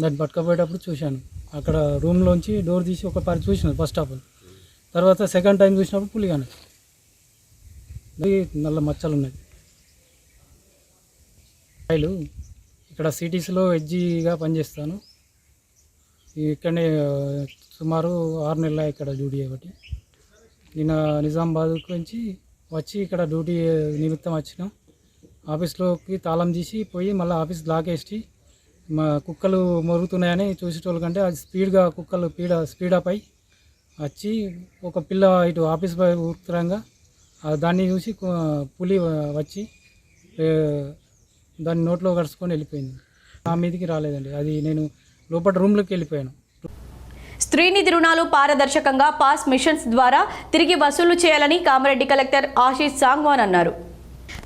దాన్ని పట్టుకపోయేటప్పుడు చూశాను. అక్కడ రూమ్లోంచి డోర్ తీసి ఒక పారి చూసినాను ఫస్ట్ ఆఫ్ ఆల్. తర్వాత సెకండ్ టైం చూసినప్పుడు పులి కానీ నల్ల మచ్చలు ఉన్నాయి. ఇక్కడ సిటీస్లో హెచ్జిగా పనిచేస్తాను. ఇక్కడనే సుమారు 6 నెలల ఇక్కడ డ్యూటీ చేయబట్టి. నేను నిజామాబాద్ నుంచి వచ్చి ఇక్కడ డ్యూటీ నిమిత్తం వచ్చిన. ఆఫీస్లోకి తాళం తీసి పోయి మళ్ళీ ఆఫీస్ లాగేసి మా కుక్కలు మొరుగుతున్నాయని చూసేటోళ్ళ కంటే అది స్పీడ్గా కుక్కలు స్పీడప్ అయి వచ్చి ఒక పిల్ల ఇటు ఆఫీస్ పై ఉత్తరంగా దాన్ని చూసి పులి వచ్చి దాన్ని నోట్లో కడుచుకొని వెళ్ళిపోయింది. నా మీదకి రాలేదండి, అది నేను లోపల రూమ్లోకి వెళ్ళిపోయాను. స్త్రీనిధి రుణాలు పారదర్శకంగా పాస్ మిషన్స్ ద్వారా తిరిగి వసూలు చేయాలని కామారెడ్డి కలెక్టర్ ఆశీష్ సాంగ్వాన్ అన్నారు.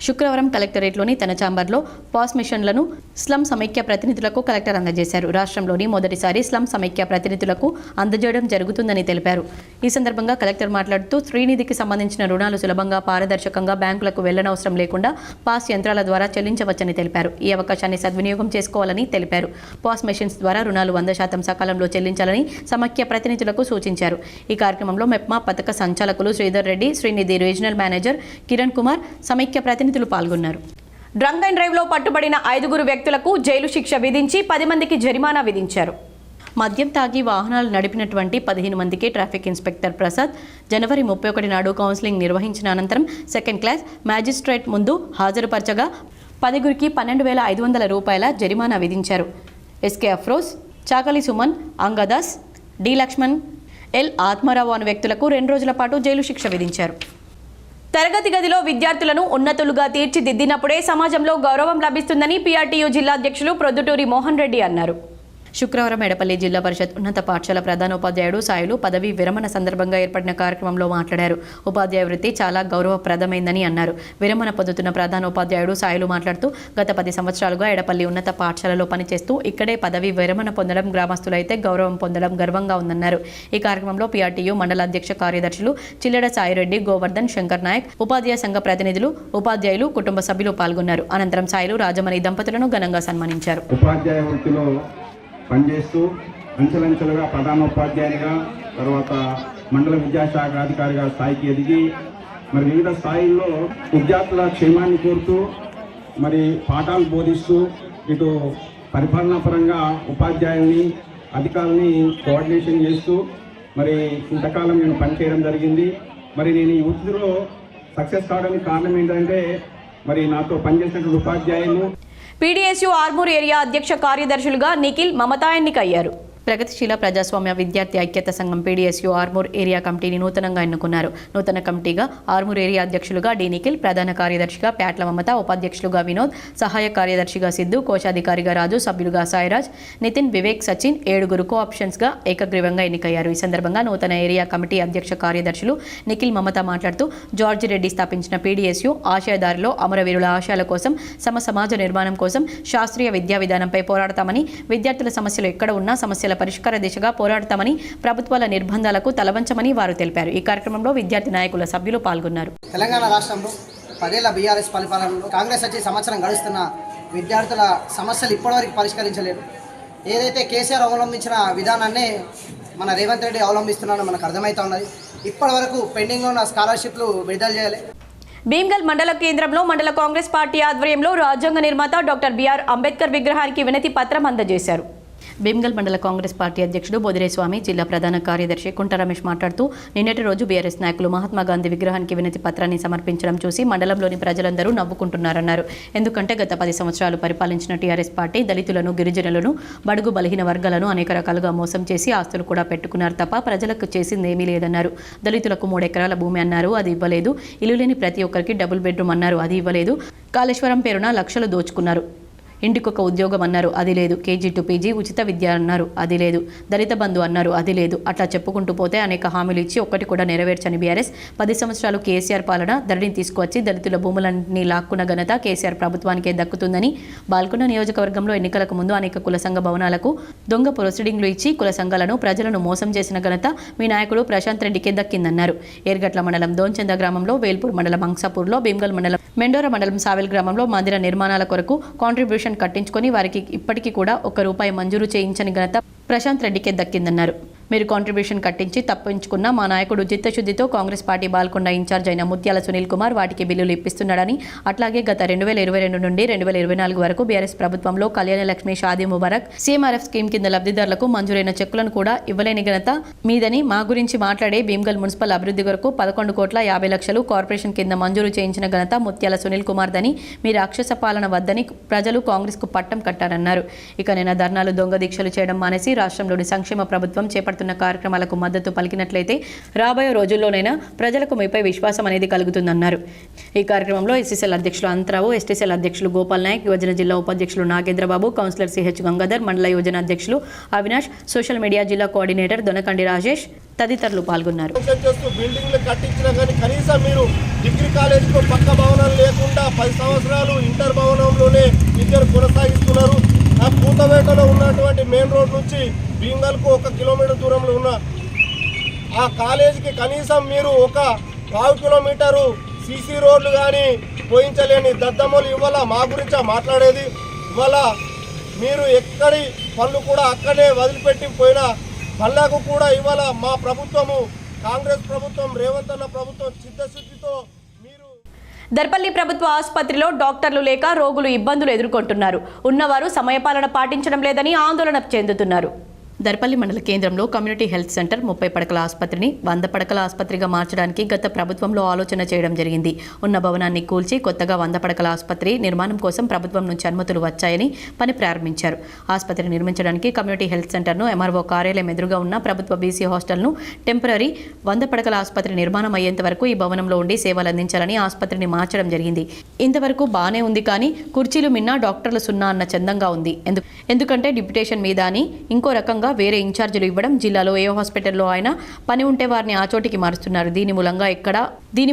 శుక్రవారం కలెక్టరేట్లోని తన ఛాంబర్లో పాస్ మిషన్లను స్లమ్ సమైక్య ప్రతినిధులకు కలెక్టర్ అందజేశారు. రాష్ట్రంలోని మొదటిసారి స్లమ్ సమైక్య ప్రతినిధులకు అందజేయడం జరుగుతుందని తెలిపారు. ఈ సందర్భంగా కలెక్టర్ మాట్లాడుతూ స్త్రీనిధికి సంబంధించిన రుణాలు సులభంగా పారదర్శకంగా బ్యాంకులకు వెళ్లనవసరం లేకుండా పాస్ యంత్రాల ద్వారా చెల్లించవచ్చని తెలిపారు. ఈ అవకాశాన్ని సద్వినియోగం చేసుకోవాలని తెలిపారు. పాస్ మెషిన్స్ ద్వారా రుణాలు 100% సకాలంలో చెల్లించాలని సమైక్య ప్రతినిధులకు సూచించారు. ఈ కార్యక్రమంలో మెప్మా పథక సంచాలకులు శ్రీధర్ రెడ్డి, శ్రీనిధి రీజనల్ మేనేజర్ కిరణ్ కుమార్, సమైక్య ప్రతినిధులు పాల్గొన్నారు. డ్రంక్ అండ్ డ్రైవ్లో పట్టుబడిన 5 వ్యక్తులకు జైలు శిక్ష విధించి 10 మందికి జరిమానా విధించారు. మద్యం తాగి వాహనాలు నడిపినటువంటి 15 మందికి ట్రాఫిక్ ఇన్స్పెక్టర్ ప్రసాద్ జనవరి 31 నాడు కౌన్సిలింగ్ నిర్వహించిన అనంతరం సెకండ్ క్లాస్ మ్యాజిస్ట్రేట్ ముందు హాజరుపరచగా 10 12,500 రూపాయల జరిమానా విధించారు. ఎస్కే అఫ్రోజ్, చాకలి సుమన్, అంగదాస్, డి లక్ష్మణ్, ఎల్ ఆత్మారావు అనే వ్యక్తులకు 2 రోజుల పాటు జైలు శిక్ష విధించారు. తరగతి గదిలో విద్యార్థులను ఉన్నతులుగా తీర్చిదిద్దినప్పుడే సమాజంలో గౌరవం లభిస్తుందని పీఆర్టీయూ జిల్లా అధ్యక్షులు ప్రొద్దుటూరి మోహన్ రెడ్డి అన్నారు. శుక్రవారం ఎడపల్లి జిల్లా పరిషత్ ఉన్నత పాఠశాల ప్రధానోపాధ్యాయుడు సాయిలు పదవీ విరమణ సందర్భంగా ఏర్పడిన కార్యక్రమంలో మాట్లాడారు. ఉపాధ్యాయ వృత్తి చాలా గౌరవప్రదమైందని అన్నారు. విరమణ పొందుతున్న ప్రధానోపాధ్యాయుడు సాయిలు మాట్లాడుతూ గత 10 సంవత్సరాలుగా ఎడపల్లి ఉన్నత పాఠశాలలో పనిచేస్తూ ఇక్కడే పదవీ విరమణ పొందడం, గ్రామస్తులైతే గౌరవం పొందడం గర్వంగా ఉందన్నారు. ఈ కార్యక్రమంలో పీఆర్టీయూ మండల అధ్యక్ష కార్యదర్శులు చిల్లెడ సాయిరెడ్డి, గోవర్ధన్, శంకర్ నాయక్, ఉపాధ్యాయ సంఘ ప్రతినిధులు, ఉపాధ్యాయులు, కుటుంబ సభ్యులు పాల్గొన్నారు. అనంతరం సాయిలు రాజమణి దంపతులను ఘనంగా సన్మానించారు. పనిచేస్తూ అంచెలంచెలుగా ప్రధానోపాధ్యాయునిగా, తర్వాత మండల విద్యాశాఖ అధికారిగా స్థాయికి ఎదిగి మరి వివిధ స్థాయిల్లో విద్యార్థుల క్షేమాన్ని కోరుతూ మరి పాఠాలు బోధిస్తూ ఇటు పరిపాలనా పరంగా ఉపాధ్యాయుల్ని, అధికారుల్ని కోఆర్డినేషన్ చేస్తూ మరి ఇంతకాలం నేను పనిచేయడం జరిగింది. మరి నేను ఈ వృత్తిలో సక్సెస్ కావడానికి కారణం ఏంటంటే మరి నాతో పనిచేసినటువంటి ఉపాధ్యాయులు. పీడీఎస్యూ ఆర్మూర్ ఏరియా అధ్యక్ష కార్యదర్శులుగా నిఖిల్, మమతా ఎన్నికయ్యారు. ప్రగతిశీల ప్రజాస్వామ్య విద్యార్థి ఐక్యత సంఘం పీడీఎస్యూ ఆర్మూర్ ఏరియా కమిటీని నూతనంగా ఎన్నుకున్నారు. నూతన కమిటీగా ఆర్మూర్ ఏరియా అధ్యక్షులుగా డి నిఖిల్, ప్రధాన కార్యదర్శిగా ప్యాట్ల మమత, ఉపాధ్యక్షులుగా వినోద్, సహాయ కార్యదర్శిగా సిద్ధు, కోశాధికారిగా రాజు, సభ్యులుగా సాయిరాజ్, నితిన్, వివేక్, సచిన్ 7 కోఆప్షన్స్గా ఏకగ్రీవంగా ఎన్నికయ్యారు. ఈ సందర్భంగా నూతన ఏరియా కమిటీ అధ్యక్ష కార్యదర్శులు నిఖిల్, మమత మాట్లాడుతూ జార్జి రెడ్డి స్థాపించిన పీడీఎస్యూ ఆశయదారిలో అమరవీరుల ఆశయాల కోసం, సమాజ నిర్మాణం కోసం శాస్త్రీయ విద్యా విధానంపై పోరాడతామని, విద్యార్థుల సమస్యలు ఎక్కడ ఉన్నా సమస్యల పరిష్కార దిశగా పోరాడతామని, ప్రభుత్వాల నిర్బంధాలకు తలవంచమని వారు తెలిపారు. ఈ కార్యక్రమంలో విద్యార్థి నాయకుల సభ్యులు పాల్గొన్నారు. తెలంగాణ రాష్ట్రంలో 10 ఏళ్ల బీఆర్ఎస్ పరిపాలనలో కాంగ్రెస్ వచ్చి సంవత్సరం గడుస్తున్న విద్యార్థుల సమస్యలు ఇప్పటివరకు పరిష్కరించలేదు. ఏదైతే కేసీఆర్ అవలంబించిన విధానాన్నే మన రేవంత్ రెడ్డి అవలంబిస్తున్నాడో మనకు అర్థమవుతా ఉన్నది. ఇప్పటివరకు పెండింగ్లో ఉన్న స్కాలర్షిప్లు విడుదల చేయాలి. భీమ్గల్ మండల కేంద్రంలో మండల కాంగ్రెస్ పార్టీ ఆధ్వర్యంలో రాజ్యాంగ నిర్మాత డాక్టర్ బిఆర్ అంబేద్కర్ విగ్రహానికి వినతి పత్రం అందజేశారు. భీమ్గల్ మండల కాంగ్రెస్ పార్టీ అధ్యక్షుడు బొదిరేస్వామి, జిల్లా ప్రధాన కార్యదర్శి కుంట రమేష్ మాట్లాడుతూ నిన్నటి రోజు బీఆర్ఎస్ నాయకులు మహాత్మా గాంధీ విగ్రహానికి వినతి పత్రాన్ని సమర్పించడం చూసి మండలంలోని ప్రజలందరూ నవ్వుకుంటున్నారన్నారు. ఎందుకంటే గత 10 సంవత్సరాలు పరిపాలించిన టీఆర్ఎస్ పార్టీ దళితులను, గిరిజనులను, బడుగు బలహీన వర్గాలను అనేక రకాలుగా మోసం చేసి ఆస్తులు కూడా పెట్టుకున్నారు తప్ప ప్రజలకు చేసిందేమీ లేదన్నారు. దళితులకు 3 ఎకరాల భూమి అన్నారు, అది ఇవ్వలేదు. ఇల్లు లేని ప్రతి ఒక్కరికి డబుల్ బెడ్రూమ్ అన్నారు, అది ఇవ్వలేదు. కాళేశ్వరం పేరున లక్షలు దోచుకున్నారు. ఇంటికొక ఉద్యోగం అన్నారు, అది లేదు. కేజీ టు పీజీ ఉచిత విద్య అన్నారు, అది లేదు. దళిత బంధు అన్నారు, అది లేదు. అట్లా చెప్పుకుంటూ పోతే అనేక హామీలు ఇచ్చి ఒక్కటి కూడా నెరవేర్చని బీఆర్ఎస్ 10 సంవత్సరాలు కేసీఆర్ పాలన ధరణిని తీసుకువచ్చి దళితుల భూములన్నీ లాక్కున్న ఘనత కేసీఆర్ ప్రభుత్వానికే దక్కుతుందని బాల్కొండ నియోజకవర్గంలో ఎన్నికలకు ముందు అనేక కుల సంఘ భవనాలకు దొంగ ప్రొసీడింగ్లు ఇచ్చి కుల సంఘాలను, ప్రజలను మోసం చేసిన ఘనత మీ నాయకుడు ప్రశాంత్ రెడ్డికే దక్కిందన్నారు. ఏర్గట్ల మండలం దోన్చంద గ్రామంలో, వేల్పూర్ మండలం అంసాపూర్లో, భీమ్గల్ మండలం మెండోర మండలం సావెల్ గ్రామంలో మందిర నిర్మాణాల కొరకు కాంట్రిబ్యూషన్ కట్టించుకొని వారికి ఇప్పటికీ కూడా ₹1 మంజూరు చేయించని ఘనత ప్రశాంత్ రెడ్డికే దక్కిందన్నారు. మీరు కాంట్రిబ్యూషన్ కట్టించి తప్పించుకున్న మా నాయకుడు చిత్తశుద్ధితో కాంగ్రెస్ పార్టీ బాల్కొండ ఇన్ఛార్జ్ అయిన ముత్యాల సునీల్ కుమార్ వాటికి బిల్లులు ఇప్పిస్తున్నాడని, అట్లాగే గత 2022 నుండి 2024 వరకు బీఆర్ఎస్ ప్రభుత్వంలో కళ్యాణ లక్ష్మి, షాదీ ముబారక్, సీఎంఆర్ఎఫ్ స్కీమ్ కింద లబ్ధిదారులకు మంజూరైన చెక్కులను కూడా ఇవ్వలేని ఘనత మీదని మా గురించి మాట్లాడే భీమ్గల్ మున్సిపల్ అభివృద్ధి కొరకు 11,50,00,000 కార్పొరేషన్ కింద మంజూరు చేయించిన ఘనత ముత్యాల సునీల్ కుమార్ దని మీ రాక్షస పాలన వద్దని ప్రజలు కాంగ్రెస్ కు పట్టం కట్టారన్నారు. ఇక నిన్న ధర్నాలు, దొంగ దీక్షలు చేయడం మానేసి రాష్ట్రంలోని సంక్షేమ ప్రభుత్వం చేపడుతున్న కార్యక్రమాలకు మద్దతు పలికినట్లయితే రాబోయే రోజుల్లోనైనా ప్రజలకు మీపై విశ్వాసం అనేది కలుగుతుందన్నారు. ఈ కార్యక్రమంలో ఎస్సీసీఎల్ అధ్యక్షులు అంతరావు, ఎస్టీసీఎల్ అధ్యక్షులు గోపాల్ నాయక్, యువజన జిల్లా ఉపాధ్యక్షులు నాగేంద్రబాబు, కౌన్సిలర్ సిహెచ్ గంగాధర్, మండల యువజన అధ్యక్షులు అవినాష్, సోషల్ మీడియా జిల్లా కోఆర్డినేటర్ దొనకండి రాజేష్ తదితరులు పాల్గొన్నారు. బిల్డింగ్లు కట్టించినా కానీ కనీసం మీరు డిగ్రీ కాలేజీలో పక్క భవనం లేకుండా 10 సంవత్సరాలు ఇంటర్ భవనంలోనే విద్యను కొనసాగిస్తున్నారు. ఆ కూతవేటలో ఉన్నటువంటి మెయిన్ రోడ్ నుంచి భీమ్గల్కు 1 కిలోమీటర్ దూరంలో ఉన్న ఆ కాలేజీకి కనీసం మీరు 1/4 కిలోమీటరు సీసీ రోడ్లు కానీ పోయించలేని దద్దమ్మలు ఇవాళ మా గురించి మాట్లాడేది. ఇవాళ మీరు ఎక్కడి పనులు కూడా అక్కడే వదిలిపెట్టి పోయిన పనులకు కూడా ఇవాళ మా ప్రభుత్వము, కాంగ్రెస్ ప్రభుత్వం, రేవంత్ అన్న ప్రభుత్వం చిత్తశుద్ధితో దర్పల్లి ప్రభుత్వ ఆసుపత్రిలో డాక్టర్లు లేక రోగులు ఇబ్బందులు ఎదుర్కొంటున్నారు. ఉన్నవారు సమయపాలన పాటించడం లేదని ఆందోళన చెందుతున్నారు. దర్పల్లి మండల కేంద్రంలో కమ్యూనిటీ హెల్త్ సెంటర్ 30 పడకల ఆసుపత్రిని 100 పడకల ఆసుపత్రిగా మార్చడానికి గత ప్రభుత్వంలో ఆలోచన చేయడం జరిగింది. ఉన్న భవనాన్ని కూల్చి కొత్తగా 100 పడకల ఆసుపత్రి నిర్మాణం కోసం ప్రభుత్వం నుంచి అనుమతులు వచ్చాయని పని ప్రారంభించారు. ఆసుపత్రి నిర్మించడానికి కమ్యూనిటీ హెల్త్ సెంటర్ను ఎంఆర్ఓ కార్యాలయం ఎదురుగా ఉన్న ప్రభుత్వ బీసీ హాస్టల్ను టెంపరరీ 100 పడకల ఆసుపత్రి నిర్మాణం అయ్యేంత వరకు ఈ భవనంలో ఉండి సేవలు అందించాలని ఆసుపత్రిని మార్చడం జరిగింది. ఇంతవరకు బానే ఉంది, కానీ కుర్చీలు మిన్నా డాక్టర్లు సున్నా అన్న చందంగా ఉంది. ఎందుకంటే డిప్యుటేషన్ మీద అని ఇంకో రకంగా వేరే ఇన్ఛార్జీలు ఇవ్వడం, జిల్లాలో ఏ హాస్పిటల్లో అయినా పని ఉంటే వారిని ఆ చోటికి మారుస్తున్నారు. దీని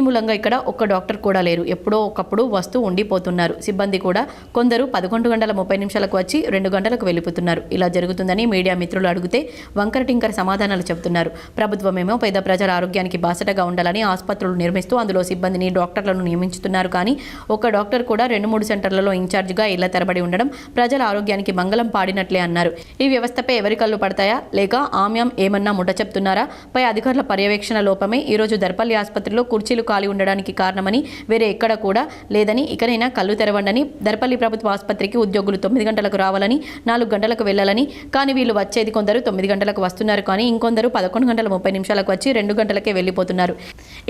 మూలంగా ఇక్కడ ఒక్క డాక్టర్ కూడా లేరు. ఎప్పుడో ఒకప్పుడు వస్తూ ఉండిపోతున్నారు. సిబ్బంది కూడా కొందరు 11:30 వచ్చి 2 గంటలకు వెళ్ళిపోతున్నారు. ఇలా జరుగుతుందని మీడియా మిత్రులు అడిగితే వంకర టింకర సమాధానాలు చెబుతున్నారు. ప్రభుత్వమేమో పేద ప్రజల ఆరోగ్యానికి బాసటగా ఉండాలని ఆసుపత్రులు నిర్మిస్తూ అందులో సిబ్బందిని, డాక్టర్లను నియమించుతున్నారు. కానీ ఒక్క డాక్టర్ కూడా 2-3 సెంటర్లలో ఇన్ఛార్జిగా ఇళ్ల తరబడి ఉండడం ప్రజల ఆరోగ్యానికి మంగళం పాడినట్లే అన్నారు. ఈ వ్యవస్థపై ఎవరి కళ్ళు పడతాయా లేక ఆమ్యం ఏమన్నా ముఠ చెప్తున్నారా? పై అధికారుల పర్యవేక్షణ లోపమే ఈరోజు దర్పల్లి ఆసుపత్రిలో కుర్చీలు ఖాళీ ఉండడానికి కారణమని, వేరే ఎక్కడ కూడా లేదని, ఇకనైనా కళ్ళు తెరవండని, దర్పల్లి ప్రభుత్వ ఆసుపత్రికి ఉద్యోగులు 9 గంటలకు రావాలని, 4 గంటలకు వెళ్లాలని, కానీ వీళ్ళు వచ్చేది కొందరు 9 గంటలకు వస్తున్నారు, కానీ ఇంకొందరు 11:30 వచ్చి 2 గంటలకే వెళ్ళిపోతున్నారు.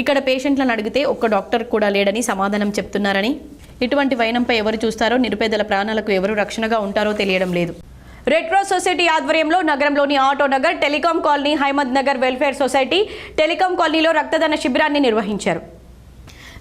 ఇక్కడ పేషెంట్లను అడిగితే ఒక్క డాక్టర్ కూడా లేడని సమాధానం చెప్తున్నారని, ఇటువంటి వైనంపై ఎవరు చూస్తారో, నిరుపేదల ప్రాణాలకు ఎవరు రక్షణగా ఉంటారో తెలియడం లేదు. రెడ్ క్రాస్ సొసైటీ ఆధ్వర్యంలో నగరంలోని ఆటో నగర్, టెలికాం కాలనీ, హైమద్ నగర్ వెల్ఫేర్ సొసైటీ, టెలికాం కాలనీలో రక్తదాన శిబిరాన్ని నిర్వహించారు.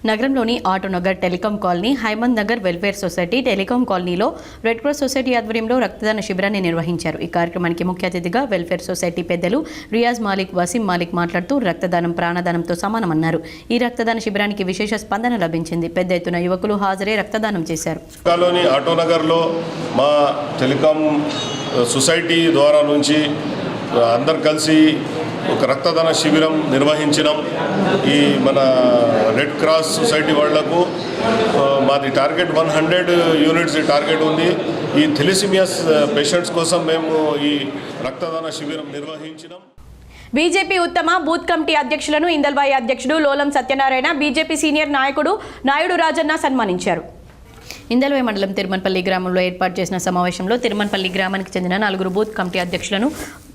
నగరంలోని ఆటోనగర్, టెలికాం కాలనీ, హైమద్ నగర్ వెల్ఫేర్ సొసైటీ, టెలికాం కాలనీలో రెడ్ క్రాస్ సొసైటీ ఆధ్వర్యంలో రక్తదాన శిబిరాన్ని నిర్వహించారు. ఈ కార్యక్రమానికి ముఖ్య అతిథిగా వెల్ఫేర్ సొసైటీ పెద్దలు రియాజ్ మాలిక్, వసీం మాలిక్ మాట్లాడుతూ రక్తదానం ప్రాణదానంతో సమానమన్నారు. ఈ రక్తదాన శిబిరానికి విశేష స్పందన లభించింది. పెద్ద ఎత్తున యువకులు హాజరై రక్తదానం చేశారు. ఆటోనగర్లో మా టెలికాం సొసైటీ ద్వారా నుంచి అందరు కలిసి ఒక రక్తదాన శిబిరం నిర్వహించినాం. ఈ మన రెడ్ క్రాస్ సొసైటీ వాళ్లకు మాది టార్గెట్ 100 యూనిట్స్ టార్గెట్ ఉంది. ఈ థెలిసిమియాస్ పేషెంట్స్ కోసం మేము ఈ రక్తదాన శిబిరం నిర్వహించినాం. బీజేపీ ఉత్తమ బూత్ కమిటీ అధ్యక్షులను ఇందల్వాయి అధ్యక్షుడు లోలం సత్యనారాయణ, బీజేపీ సీనియర్ నాయకుడు నాయుడు రాజన్న సన్మానించారు. ఇందల్వై మండలం తిరుమన్పల్లి గ్రామంలో ఏర్పాటు చేసిన సమావేశంలో తిరుమన్పల్లి గ్రామానికి చెందిన 4 బూత్ కమిటీ అధ్యక్షులను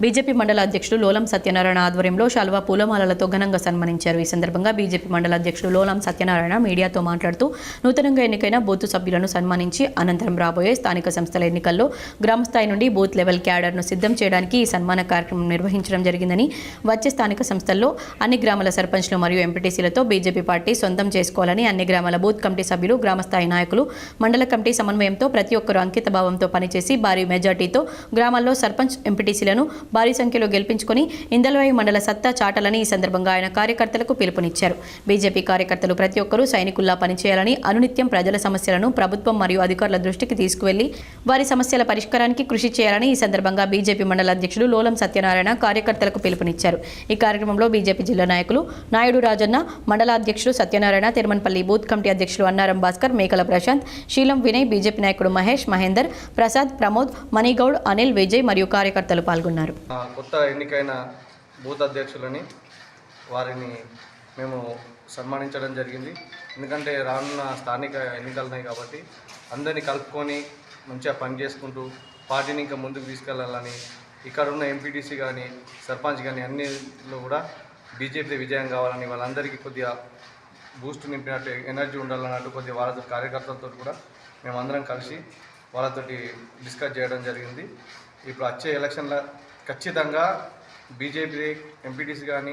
బీజేపీ మండల అధ్యక్షుడు లోలం సత్యనారాయణ ఆధ్వర్యంలో శాలువా పూలమాలలతో ఘనంగా సన్మానించారు. ఈ సందర్భంగా బీజేపీ మండల అధ్యక్షుడు లోలం సత్యనారాయణ మీడియాతో మాట్లాడుతూ నూతనంగా ఎన్నికైన బూత్ సభ్యులను సన్మానించి అనంతరం రాబోయే స్థానిక సంస్థల ఎన్నికల్లో గ్రామస్థాయి నుండి బూత్ లెవెల్ క్యాడర్ను సిద్ధం చేయడానికి ఈ సన్మాన కార్యక్రమం నిర్వహించడం జరిగిందని, వచ్చే స్థానిక సంస్థల్లో అన్ని గ్రామాల సర్పంచ్లు మరియు ఎంపీటీసీలతో బీజేపీ పార్టీ సొంతం చేసుకోవాలని, అన్ని గ్రామాల బూత్ కమిటీ సభ్యులు, గ్రామస్థాయి నాయకులు, మండల కమిటీ సమన్వయంతో ప్రతి ఒక్కరూ అంకిత భావంతో పనిచేసి భారీ మెజార్టీతో గ్రామాల్లో సర్పంచ్ ఎంపీటీసీలను భారీ సంఖ్యలో గెలిపించుకొని ఇందల్వాయి మండల సత్తా చాటాలని ఈ సందర్భంగా ఆయన కార్యకర్తలకు పిలుపునిచ్చారు. బీజేపీ కార్యకర్తలు ప్రతి ఒక్కరూ సైనికుల్లా పనిచేయాలని, అనునిత్యం ప్రజల సమస్యలను ప్రభుత్వం మరియు అధికారుల దృష్టికి తీసుకువెళ్లి వారి సమస్యల పరిష్కారానికి కృషి చేయాలని ఈ సందర్భంగా బీజేపీ మండల అధ్యక్షుడు లోలం సత్యనారాయణ కార్యకర్తలకు పిలుపునిచ్చారు. ఈ కార్యక్రమంలో బీజేపీ జిల్లా నాయకులు నాయుడు రాజన్న, మండల అధ్యక్షుడు సత్యనారాయణ, తిరుమన్పల్లి బూత్ కమిటీ అధ్యక్షులు అన్నారం భాస్కర్, మేకల ప్రశాంత్, శీలం వినయ్, బీజేపీ నాయకుడు మహేష్, మహేందర్, ప్రసాద్, ప్రమోద్, మణిగౌడ్, అనిల్, విజయ్ మరియు కార్యకర్తలు పాల్గొన్నారు. కొత్త ఎన్నికైన బూత్ అధ్యక్షులని వారిని మేము సన్మానించడం జరిగింది. ఎందుకంటే రానున్న స్థానిక ఎన్నికలున్నాయి కాబట్టి అందరినీ కలుపుకొని మంచిగా పని చేసుకుంటూ పార్టీని ఇంకా ముందుకు తీసుకెళ్లాలని, ఇక్కడ ఉన్న ఎంపీటీసీ కానీ సర్పంచ్ కానీ అన్నిలో కూడా బీజేపీ విజయం కావాలని, వాళ్ళందరికీ కొద్దిగా బూస్ట్ నింపినట్టు ఎనర్జీ ఉండాలన్నట్టు కొద్దిగా వాళ్ళతో కార్యకర్తలతో కూడా మేమందరం కలిసి వాళ్ళతోటి డిస్కస్ చేయడం జరిగింది. ఇప్పుడు వచ్చే ఎలక్షన్లో ఖచ్చితంగా బీజేపీ ఎంపీటీసీ కానీ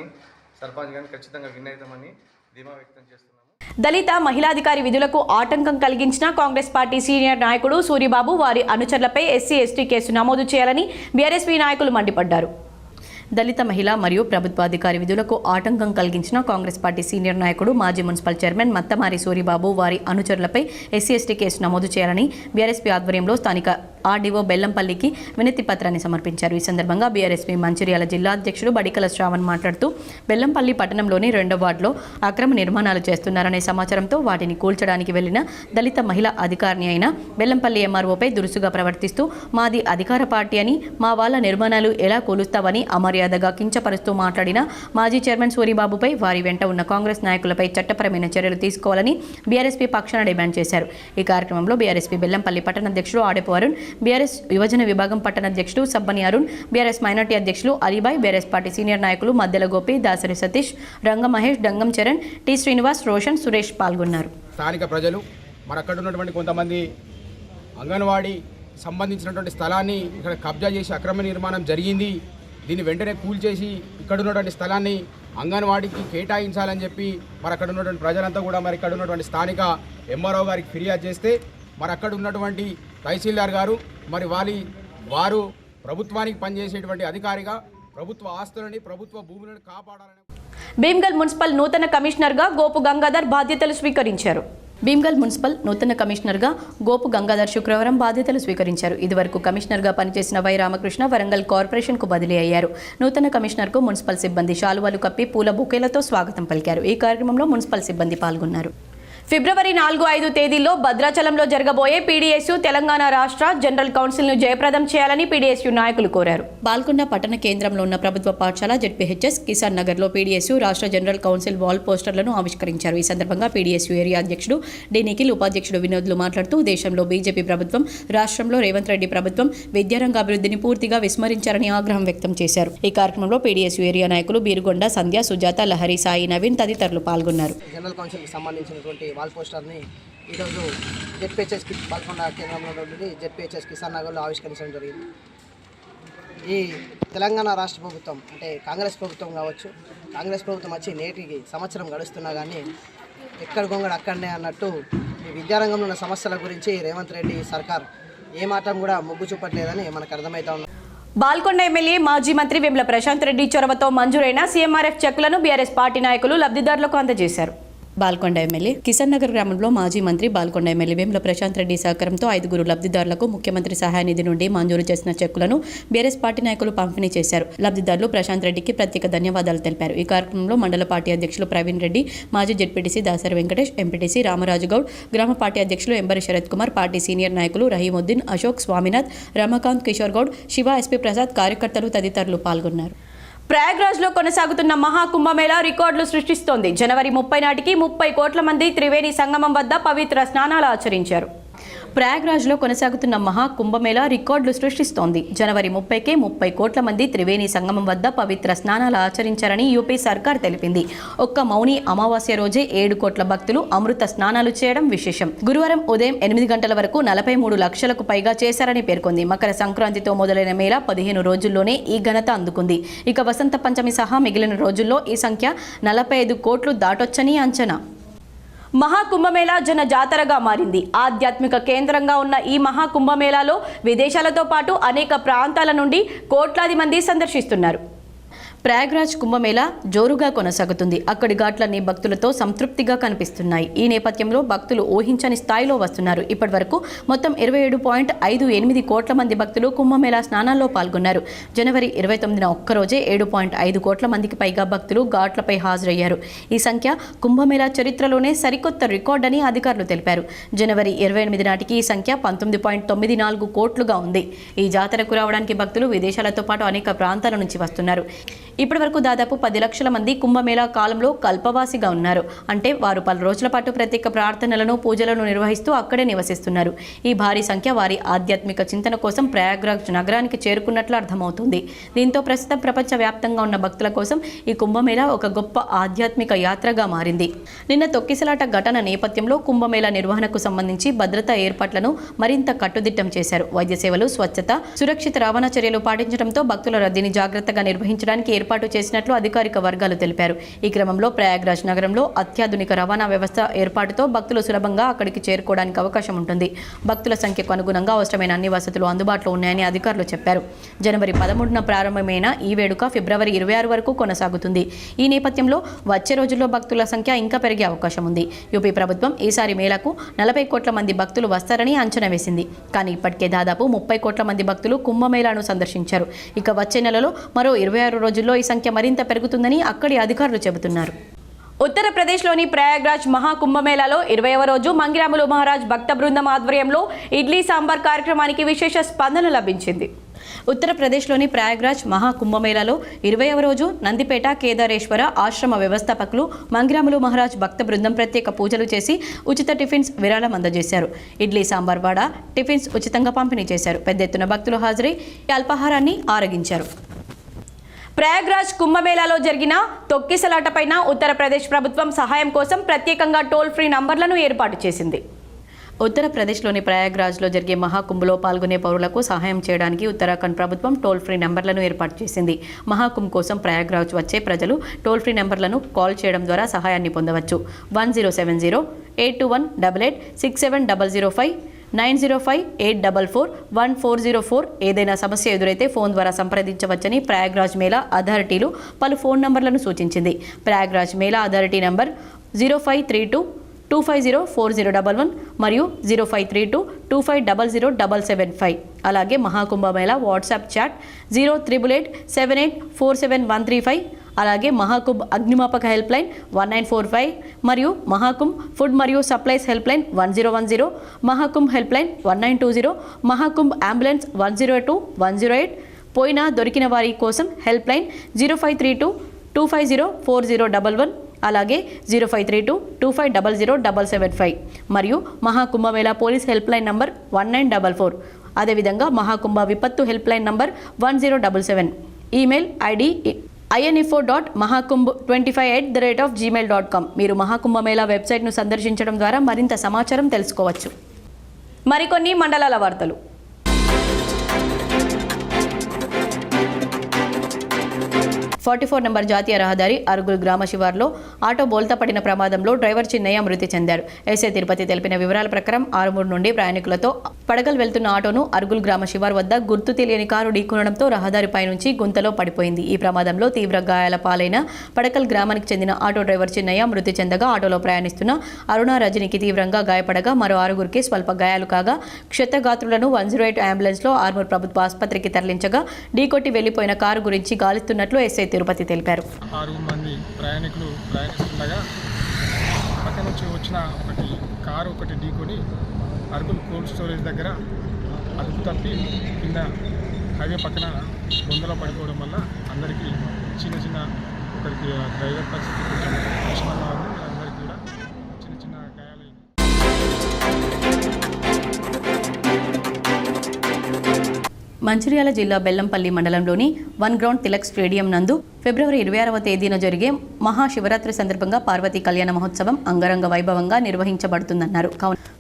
సర్పంచ్ కానీ ఖచ్చితంగా విన్ అవుతామని ధీమా వ్యక్తం చేస్తున్నాము. దళిత మహిళాధికారి విధులకు ఆటంకం కలిగించిన కాంగ్రెస్ పార్టీ సీనియర్ నాయకుడు సూరిబాబు, వారి అనుచరులపై ఎస్సీ ఎస్టీ కేసు నమోదు చేయాలని బీఆర్ఎస్పీ నాయకులు మండిపడ్డారు. దళిత మహిళ మరియు ప్రభుత్వాధికారి విధులకు ఆటంకం కలిగించిన కాంగ్రెస్ పార్టీ సీనియర్ నాయకుడు మాజీ మున్సిపల్ చైర్మన్ మత్తమారి సూరిబాబు, వారి అనుచరులపై ఎస్సీ ఎస్టీ కేసు నమోదు చేయాలని బీఆర్ఎస్పీ ఆధ్వర్యంలో స్థానిక ఆర్డీఓ బెల్లంపల్లికి వినతి పత్రాన్ని సమర్పించారు. ఈ సందర్భంగా బీఆర్ఎస్పీ మంచిర్యాల జిల్లా అధ్యక్షుడు బడికల శ్రావణ్ మాట్లాడుతూ బెల్లంపల్లి పట్టణంలోని 2వ వార్డులో అక్రమ నిర్మాణాలు చేస్తున్నారనే సమాచారంతో వాటిని కూల్చడానికి వెళ్లిన దళిత మహిళా అధికారిని అయిన బెల్లంపల్లి ఎంఆర్ఓపై దురుసుగా ప్రవర్తిస్తూ మాది అధికార పార్టీ అని, మా వాళ్ళ నిర్మాణాలు ఎలా కూలుస్తావని అమర్యాదగా కించపరుస్తూ మాట్లాడిన మాజీ చైర్మన్ సూరిబాబుపై, వారి వెంట ఉన్న కాంగ్రెస్ నాయకులపై చట్టపరమైన చర్యలు తీసుకోవాలని బీఆర్ఎస్పీ పక్షాన డిమాండ్ చేశారు. ఈ కార్యక్రమంలో బీఆర్ఎస్పీ బెల్లంపల్లి పట్టణ అధ్యక్షుడు ఆడెపు అరుణ్, బీఆర్ఎస్ యువజన విభాగం పట్టణ అధ్యక్షుడు సబ్బని అరుణ్, బీఆర్ఎస్ మైనార్టీ అధ్యక్షులు అలీబాయ్, బీఆర్ఎస్ పార్టీ సీనియర్ నాయకులు మద్దెల గోపి, దాసరి సతీష్, రంగ మహేష్, డంగం చరణ్, టి శ్రీనివాస్, రోషన్, సురేష్ పాల్గొన్నారు. స్థానిక ప్రజలు మరి అక్కడ ఉన్నటువంటి కొంతమంది అంగన్వాడీ సంబంధించినటువంటి స్థలాన్ని ఇక్కడ కబ్జా చేసి అక్రమ నిర్మాణం జరిగింది, దీన్ని వెంటనే కూల్చేసి ఇక్కడ ఉన్నటువంటి స్థలాన్ని అంగన్వాడీకి కేటాయించాలని చెప్పి మరి అక్కడ ఉన్నటువంటి ప్రజలంతా కూడా మరి ఇక్కడ ఉన్నటువంటి స్థానిక ఎంఆర్ఓ గారికి ఫిర్యాదు చేస్తే మరి అక్కడ ఉన్నటువంటి తహసీల్దార్ గారు మరి వారు ప్రభుత్వానికి పనిచేసేటువంటి అధికారిగా ప్రభుత్వ ఆస్తులని, ప్రభుత్వ భూములను కాపాడాలని భీమ్గల్ మున్సిపల్ నూతన కమిషనర్గా గోపు గంగాధర్ బాధ్యతలు స్వీకరించారు. భీమ్గల్ మున్సిపల్ నూతన కమిషనర్గా గోపు గంగాధర్ శుక్రవారం బాధ్యతలు స్వీకరించారు. ఇదివరకు కమిషనర్గా పనిచేసిన వై రామకృష్ణ వరంగల్ కార్పొరేషన్కు బదిలీ అయ్యారు. నూతన కమిషనర్కు మున్సిపల్ సిబ్బంది శాలువాలు కప్పి పూల బొకేలతో స్వాగతం పలికారు. ఈ కార్యక్రమంలో మున్సిపల్ సిబ్బంది పాల్గొన్నారు. ఫిబ్రవరి 4-5 తేదీల్లో భద్రాచలంలో జరగబోయే పీడీఎస్యూ తెలంగాణ రాష్ట్ర జనరల్ కౌన్సిల్ను జయప్రదం చేయాలని పీడీఎస్యూ నాయకులు కోరారు. బాల్కొండ పట్టణ కేంద్రంలో ఉన్న ప్రభుత్వ పాఠశాల జెడ్పీహెచ్ఎస్ కిసాన్ నగర్లో పీడీఎస్యూ రాష్ట్ర జనరల్ కౌన్సిల్ వాల్ పోస్టర్లను ఆవిష్కరించారు. ఈ సందర్భంగా పీడీఎస్యూ ఏరియా అధ్యక్షుడు డి నిఖిల్, ఉపాధ్యక్షుడు వినోద్లు మాట్లాడుతూ దేశంలో బీజేపీ ప్రభుత్వం, రాష్ట్రంలో రేవంత్ రెడ్డి ప్రభుత్వం విద్యారంగ అభివృద్ధిని పూర్తిగా విస్మరించారని ఆగ్రహం వ్యక్తం చేశారు. ఈ కార్యక్రమంలో పీడీఎస్యూ ఏరియా నాయకులు బీరుగొండ, సంధ్య, సుజాత, లహరి, సాయి, నవీన్ తదితరులు పాల్గొన్నారు. జనరల్ కౌన్సిల్కి సంబంధించినటువంటి వాల్ పోస్టర్ని ఈరోజు జెడ్పీహెచ్ఎస్ బాల్కొండ కేంద్రంలో నుండి జెడ్పీహెచ్ఎస్ కిసాన్ నగర్లో ఆవిష్కరించడం జరిగింది. ఈ తెలంగాణ రాష్ట్ర ప్రభుత్వం అంటే కాంగ్రెస్ ప్రభుత్వం కావచ్చు, కాంగ్రెస్ ప్రభుత్వం వచ్చి నేటికి సంవత్సరం గడుస్తున్నా కానీ ఎక్కడ గొంగడు అక్కడనే అన్నట్టు ఈ విద్యారంగంలో ఉన్న సమస్యల గురించి రేవంత్ రెడ్డి సర్కార్ ఏమాత్రం కూడా మొగ్గు చూపట్లేదని మనకు అర్థమవుతా ఉంది. బాల్కొండ ఎమ్మెల్యే మాజీ మంత్రి వేముల ప్రశాంత్ రెడ్డి చొరవతో మంజూరైన సీఎంఆర్ఎఫ్ చెక్కులను బీఆర్ఎస్ పార్టీ నాయకులు లబ్ధిదారులకు అందజేశారు. బాల్కొండ ఎమ్మెల్యే కిసాన్ నగర్ గ్రామంలో మాజీ మంత్రి బాల్కొండ ఎమ్మెల్యే వేముల ప్రశాంత్ రెడ్డి సహకారంతో 5 లబ్ధిదారులకు ముఖ్యమంత్రి సహాయ నిధి నుండి మంజూరు చేసిన చెక్కులను బీఆర్ఎస్ పార్టీ నాయకులు పంపిణీ చేశారు. లబ్ధిదారులు ప్రశాంత్ రెడ్డికి ప్రత్యేక ధన్యవాదాలు తెలిపారు. ఈ కార్యక్రమంలో మండల పార్టీ అధ్యక్షులు ప్రవీణ్ రెడ్డి, మాజీ జెడ్పీటీసీ దాసరి వెంకటేష్, ఎంపీటీసీ రామరాజు గౌడ్, గ్రామ పార్టీ అధ్యక్షులు ఎంబరి శరత్ కుమార్, పార్టీ సీనియర్ నాయకులు రహీముద్దీన్, అశోక్, స్వామినాథ్, రమాకాంత్, కిషోర్ గౌడ్, శివ, ఎస్పీ ప్రసాద్, కార్యకర్తలు తదితరులు పాల్గొన్నారు. ప్రయాగ్రాజ్లో కొనసాగుతున్న మహాకుంభమేళా రికార్డులు సృష్టిస్తోంది. జనవరి 30 నాటికి 30 కోట్ల మంది త్రివేణి సంగమం వద్ద పవిత్ర స్నానాలు ఆచరించారు. ప్రయాగ్రాజ్లో కొనసాగుతున్న మహా కుంభమేళా రికార్డులు సృష్టిస్తోంది. జనవరి 30కే 30 కోట్ల మంది త్రివేణి సంగమం వద్ద పవిత్ర స్నానాలు ఆచరించారని యూపీ సర్కార్ తెలిపింది. ఒక్క మౌని అమావాస్య రోజే 7 కోట్ల భక్తులు అమృత స్నానాలు చేయడం విశేషం. గురువారం ఉదయం 8 గంటల వరకు 43 లక్షలకు పైగా చేశారని పేర్కొంది. మకర సంక్రాంతితో మొదలైన మేళా 15 రోజుల్లోనే ఈ ఘనత అందుకుంది. ఇక వసంత పంచమి సహా మిగిలిన రోజుల్లో ఈ సంఖ్య 45 కోట్లు దాటొచ్చని అంచనా. మహాకుంభమేళా జన జాతరగా మారింది. ఆధ్యాత్మిక కేంద్రంగా ఉన్న ఈ మహాకుంభమేళాలో విదేశాలతో పాటు అనేక ప్రాంతాల నుండి కోట్లాది మంది సందర్శిస్తున్నారు. ప్రయాగ్రాజ్ కుంభమేళా జోరుగా కొనసాగుతుంది. అక్కడి ఘాట్లన్నీ భక్తులతో సంతృప్తిగా కనిపిస్తున్నాయి. ఈ నేపథ్యంలో భక్తులు ఊహించని స్థాయిలో వస్తున్నారు. ఇప్పటి వరకు మొత్తం 27.58 కోట్ల మంది భక్తులు కుంభమేళా స్నానాల్లో పాల్గొన్నారు. జనవరి 29న ఒక్కరోజే 7.5 కోట్ల మందికి పైగా భక్తులు ఘాట్లపై హాజరయ్యారు. ఈ సంఖ్య కుంభమేళా చరిత్రలోనే సరికొత్త రికార్డ్ అని అధికారులు తెలిపారు. జనవరి 28 నాటికి ఈ సంఖ్య 19.94 కోట్లుగా ఉంది. ఈ జాతరకు రావడానికి భక్తులు విదేశాలతో పాటు అనేక ప్రాంతాల నుంచి వస్తున్నారు. ఇప్పటి వరకు దాదాపు 10 లక్షల మంది కుంభమేళా కాలంలో కల్పవాసిగా ఉన్నారు. అంటే వారు పలు రోజుల పాటు ప్రత్యేక ప్రార్థనలను పూజలను నిర్వహిస్తూ అక్కడే నివసిస్తున్నారు. ఈ భారీ సంఖ్య వారి ఆధ్యాత్మిక చింతన కోసం ప్రయాగ్రాజ్ నగరానికి చేరుకున్నట్లు అర్థమవుతుంది. దీంతో ప్రస్తుతం ప్రపంచవ్యాప్తంగా ఉన్న భక్తుల కోసం ఈ కుంభమేళా ఒక గొప్ప ఆధ్యాత్మిక యాత్రగా మారింది. నిన్న తొక్కిసలాట ఘటన నేపథ్యంలో కుంభమేళా నిర్వహణకు సంబంధించి భద్రతా ఏర్పాట్లను మరింత కట్టుదిట్టం చేశారు. వైద్య సేవలు, స్వచ్ఛత, సురక్షిత రవాణా చర్యలు పాటించడంతో భక్తుల రద్దీని జాగ్రత్తగా నిర్వహించడానికి ఏర్పాటు చేసినట్లు అధికారిక వర్గాలు తెలిపారు. ఈ క్రమంలో ప్రయాగ్రాజ్ నగరంలో అత్యాధునిక రవాణా వ్యవస్థ ఏర్పాటుతో భక్తులు సులభంగా అక్కడికి చేరుకోవడానికి అవకాశం ఉంటుంది. భక్తుల సంఖ్యకు అనుగుణంగా అవసరమైన అన్ని వసతులు అందుబాటులో ఉన్నాయని అధికారులు చెప్పారు. జనవరి 13న ప్రారంభమైన ఈ వేడుక ఫిబ్రవరి 26 వరకు కొనసాగుతుంది. ఈ నేపథ్యంలో వచ్చే రోజుల్లో భక్తుల సంఖ్య ఇంకా పెరిగే అవకాశం ఉంది. యూపీ ప్రభుత్వం ఈసారి మేళాకు 40 కోట్ల మంది భక్తులు వస్తారని అంచనా వేసింది. కానీ ఇప్పటికే దాదాపు 30 కోట్ల మంది భక్తులు కుంభమేళాను సందర్శించారు. ఇక వచ్చే నెలలో మరో 26 రోజుల్లో ఈ సంఖ్య మరింత పెరుగుతుందని అక్కడి అధికారులు చెబుతున్నారు. ఉత్తరప్రదేశ్లోని ప్రయాగ్రాజ్ మహాకుంభమేళాలో 20వ రోజు మంగిరాములు మహారాజ్ భక్త బృందం ఆధ్వర్యంలో ఇడ్లీ సాంబార్ కార్యక్రమానికి విశేష స్పందన లభించింది. ఉత్తరప్రదేశ్లోని ప్రయాగ్రాజ్ మహాకుంభమేళాలో 20వ రోజు నందిపేట కేదారేశ్వర ఆశ్రమ వ్యవస్థాపకులు మంగిరాములు మహారాజ్ భక్త బృందం ప్రత్యేక పూజలు చేసి ఉచిత టిఫిన్స్ విరాళం అందజేశారు. ఇడ్లీ సాంబార్ వడ టిఫిన్స్ ఉచితంగా పంపిణీ చేశారు. పెద్ద ఎత్తున భక్తులు హాజరై అల్పాహారాన్ని ఆరగించారు. ప్రయాగ్రాజ్ కుంభమేళాలో జరిగిన తొక్కిసలాటపైన ఉత్తరప్రదేశ్ ప్రభుత్వం సహాయం కోసం ప్రత్యేకంగా టోల్ ఫ్రీ నంబర్లను ఏర్పాటు చేసింది. ఉత్తరప్రదేశ్లోని ప్రయాగ్రాజ్లో జరిగే మహాకుంభలో పాల్గొనే పౌరులకు సహాయం చేయడానికి ఉత్తరాఖండ్ ప్రభుత్వం టోల్ ఫ్రీ నెంబర్లను ఏర్పాటు చేసింది. మహాకుంభ్ కోసం ప్రయాగ్రాజ్ వచ్చే ప్రజలు టోల్ ఫ్రీ నెంబర్లను కాల్ చేయడం ద్వారా సహాయాన్ని పొందవచ్చు. 1070-821-8867-005 905-844-1404 ఏదైనా సమస్య ఎదురైతే ఫోన్ ద్వారా సంప్రదించవచ్చని ప్రయాగ్రాజ్ మేళా అథారిటీలు పలు ఫోన్ నంబర్లను సూచించింది. ప్రయాగ్రాజ్ మేళా అథారిటీ నంబర్ 0532-250-4011 మరియు 0532-2500775. అలాగే మహాకుంభమేళా వాట్సాప్ చాట్ 08887847135. అలాగే మహాకుంభ్ అగ్నిమాపక హెల్ప్ లైన్ 1945 మరియు మహాకుంభ్ ఫుడ్ మరియు supplies help line 1010, Mahakumbh help line 1920, Mahakumbh ambulance 102-108, పోయినా దొరికిన వారి కోసం హెల్ప్ లైన్ 0532-250-4011, అలాగే 0532-2500775 మరియు Maha Kumbh Mela police help line number 1944. అదేవిధంగా మహాకుంభ విపత్తు help line number 1077. Email ID info.mahakumbh25@gmail.com. మీరు మహాకుంభమేళా వెబ్సైట్ను సందర్శించడం ద్వారా మరింత సమాచారం తెలుసుకోవచ్చు. మరికొన్ని మండలాల వార్తలు. 44 నంబర్ జాతీయ రహదారి అరుగుల్ గ్రామ శివార్లో ఆటో బోల్తా పడిన ప్రమాదంలో డ్రైవర్ చిన్నయ్య మృతి చెందారు. ఎస్ఐ తిరుపతి తెలిపిన వివరాల ప్రకారం ఆరుమూరు నుండి ప్రయాణికులతో పడగల్ వెళ్తున్న ఆటోను అరుగుల్ గ్రామ శివార్ వద్ద గుర్తు తెలియని కారు ఢీకొనడంతో రహదారిపై నుంచి గుంతలో పడిపోయింది. ఈ ప్రమాదంలో తీవ్ర గాయాల పాలైన పడకల్ గ్రామానికి చెందిన ఆటో డ్రైవర్ చిన్నయ్య మృతి చెందగా ఆటోలో ప్రయాణిస్తున్న అరుణ రజనికి తీవ్రంగా గాయపడగా మరో 6గురికి స్వల్ప గాయాలు కాగా క్షతగాత్రులను 108 అంబులెన్స్లో ఆర్మూర్ ప్రభుత్వ ఆసుపత్రికి తరలించగా ఢీకొట్టి వెళ్లిపోయిన కారు గురించి గాలిస్తున్నట్లు ఎస్ఐ తిరుపతి తెలిపారు. 6 మంది ప్రయాణికులు ప్రయాణిస్తుండగా పక్క నుంచి వచ్చిన కారు ఢీకొని అరుగుల్ కోల్డ్ స్టోరేజ్ దగ్గర అదుపు తప్పి కింద హైవే పక్కన బొందలో పడిపోవడం వల్ల అందరికీ చిన్న ఒకరికి డ్రైవర్ పరిస్థితి కొంచెం కష్టంగా ఉంది. అందరికీ కూడా చిన్న గాయాలైంది. మంచిర్యాల జిల్లా బెల్లంపల్లి మండలంలోని వన్ గ్రౌండ్ తిలక్ స్టేడియం నందు ఫిబ్రవరి 26వ తేదీన జరిగే మహాశివరాత్రి సందర్భంగా పార్వతీ కళ్యాణ మహోత్సవం అంగరంగ వైభవంగా నిర్వహించబడుతుందన్నారు.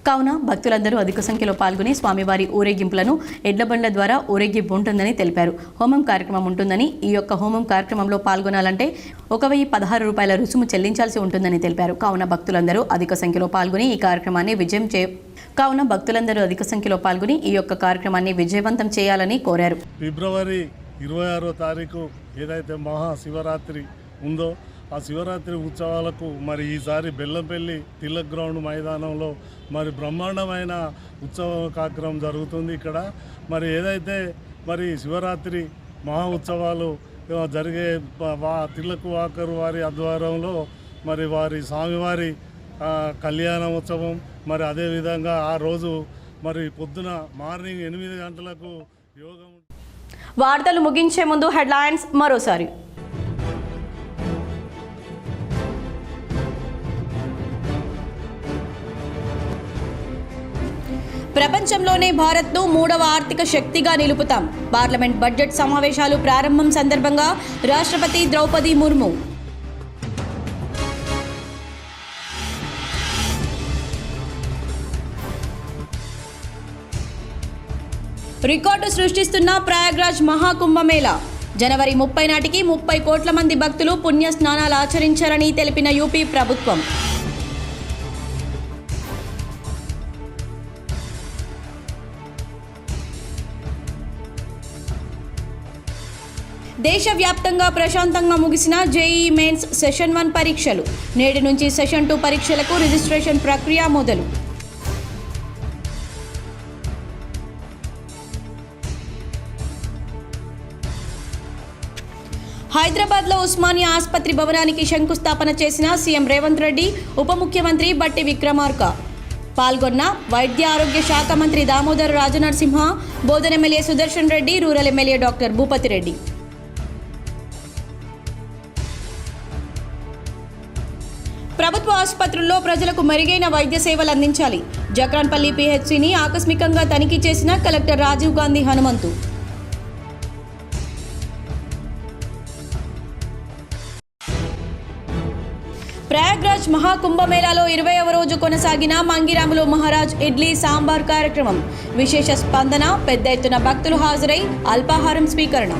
కావున భక్తులందరూ అధిక సంఖ్యలో పాల్గొని స్వామివారి ఊరేగింపులను ఎడ్లబండ్ల ద్వారా ఊరేగింపు ఉంటుందని తెలిపారు. హోమం కార్యక్రమం ఉంటుందని, ఈ యొక్క హోమం కార్యక్రమంలో పాల్గొనాలంటే 1016 రూపాయల రుసుము చెల్లించాల్సి ఉంటుందని తెలిపారు. కావున భక్తులందరూ అధిక సంఖ్యలో పాల్గొని ఈ కార్యక్రమాన్ని ఈ యొక్క కార్యక్రమాన్ని విజయవంతం చేయాలని కోరారు. ఫిబ్రవరి 26వ తారీఖు ఏదైతే మహాశివరాత్రి ఉందో ఆ శివరాత్రి ఉత్సవాలకు మరి ఈసారి బెల్లంపల్లి తిలక్ గ్రౌండ్ మైదానంలో మరి బ్రహ్మాండమైన ఉత్సవ కార్యక్రమం జరుగుతుంది. ఇక్కడ మరి ఏదైతే మరి శివరాత్రి మహా ఉత్సవాలు జరిగే తిలక్ వాకర్ వారి ఆధ్వర్యంలో మరి వారి స్వామివారి కళ్యాణ ఉత్సవం మరి అదేవిధంగా ఆ రోజు మరి పొద్దున మార్నింగ్ 8 గంటలకు యోగం. వార్తలు ముగించే ముందు హెడ్లైన్స్ మరోసారి. ప్రపంచంలోనే భారత్ను 3వ ఆర్థిక శక్తిగా నిలుపుతాం. పార్లమెంట్ బడ్జెట్ సమావేశాలు ప్రారంభం సందర్భంగా రాష్ట్రపతి ద్రౌపది ముర్ము. రికార్డు సృష్టిస్తున్న ప్రయాగ్రాజ్ మహాకుంభమేళా. జనవరి 30 నాటికి 30 కోట్ల మంది భక్తులు పుణ్య స్నానాలు ఆచరించారని తెలిపిన యూపీ ప్రభుత్వం. దేశవ్యాప్తంగా ప్రశాంతంగా ముగిసిన జేఈఈ మెయిన్స్ సెషన్ 1 పరీక్షలు. నేటి నుంచి సెషన్ 2 పరీక్షలకు రిజిస్ట్రేషన్ ప్రక్రియ మొదలు. హైదరాబాద్లో ఉస్మానియా ఆసుపత్రి భవనానికి శంకుస్థాపన చేసిన సీఎం రేవంత్ రెడ్డి, ఉప ముఖ్యమంత్రి బట్టి విక్రమార్క. పాల్గొన్న వైద్య ఆరోగ్య శాఖ మంత్రి దామోదర్ రాజనరసింహ, బోధన MLA Sudarshan Reddy, rural MLA doctor Bhupathi Reddy. ప్రభుత్వ ఆసుపత్రుల్లో ప్రజలకు మెరుగైన వైద్య సేవలు అందించాలి. జక్రాన్పల్లి పీహెచ్సీని ఆకస్మికంగా తనిఖీ చేసిన కలెక్టర్ రాజీవ్ గాంధీ హనుమంతు. ప్రయాగ్రాజ్ మహాకుంభమేళాలో 20వ రోజు కొనసాగిన మంగిరాములో మహారాజ్ ఇడ్లీ సాంబార్ కార్యక్రమం. విశేష స్పందన, పెద్ద ఎత్తున భక్తులు హాజరై అల్పాహారం స్వీకరణ.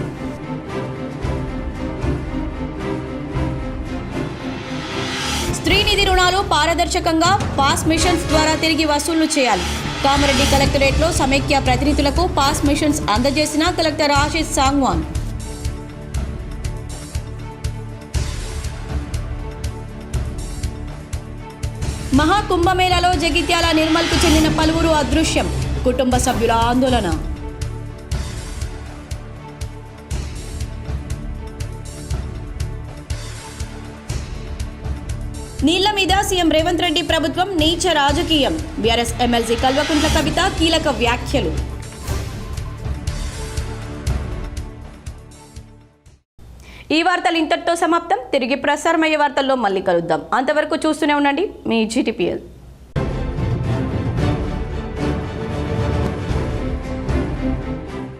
స్త్రీనిధి రుణాలు పారదర్శకంగా పాస్ మిషన్స్ ద్వారా తిరిగి వసూళ్లు చేయాలి. కామారెడ్డి కలెక్టరేట్లో సమైక్య ప్రతినిధులకు పాస్ మిషన్స్ అందజేసిన కలెక్టర్ ఆశీష్ సాంగ్వాన్. మహాకుంభమేళాలో జగిత్యాల నిర్మల్కు చెందిన పలువురు అదృశ్యం. కుటుంబ సభ్యుల ఆందోళన. నీళ్ల మీద సీఎం రేవంత్ రెడ్డి ప్రభుత్వం నీచ రాజకీయం. బీఆర్ఎస్ ఎమ్మెల్సీ కల్వకుంట్ల కవిత కీలక వ్యాఖ్యలు. ఈ వార్తలు ఇంతటితో సమాప్తం. తిరిగి ప్రసారమయ్యే వార్తల్లో మళ్ళీ కలుద్దాం. అంతవరకు చూస్తూనే ఉండండి మీ GTPL.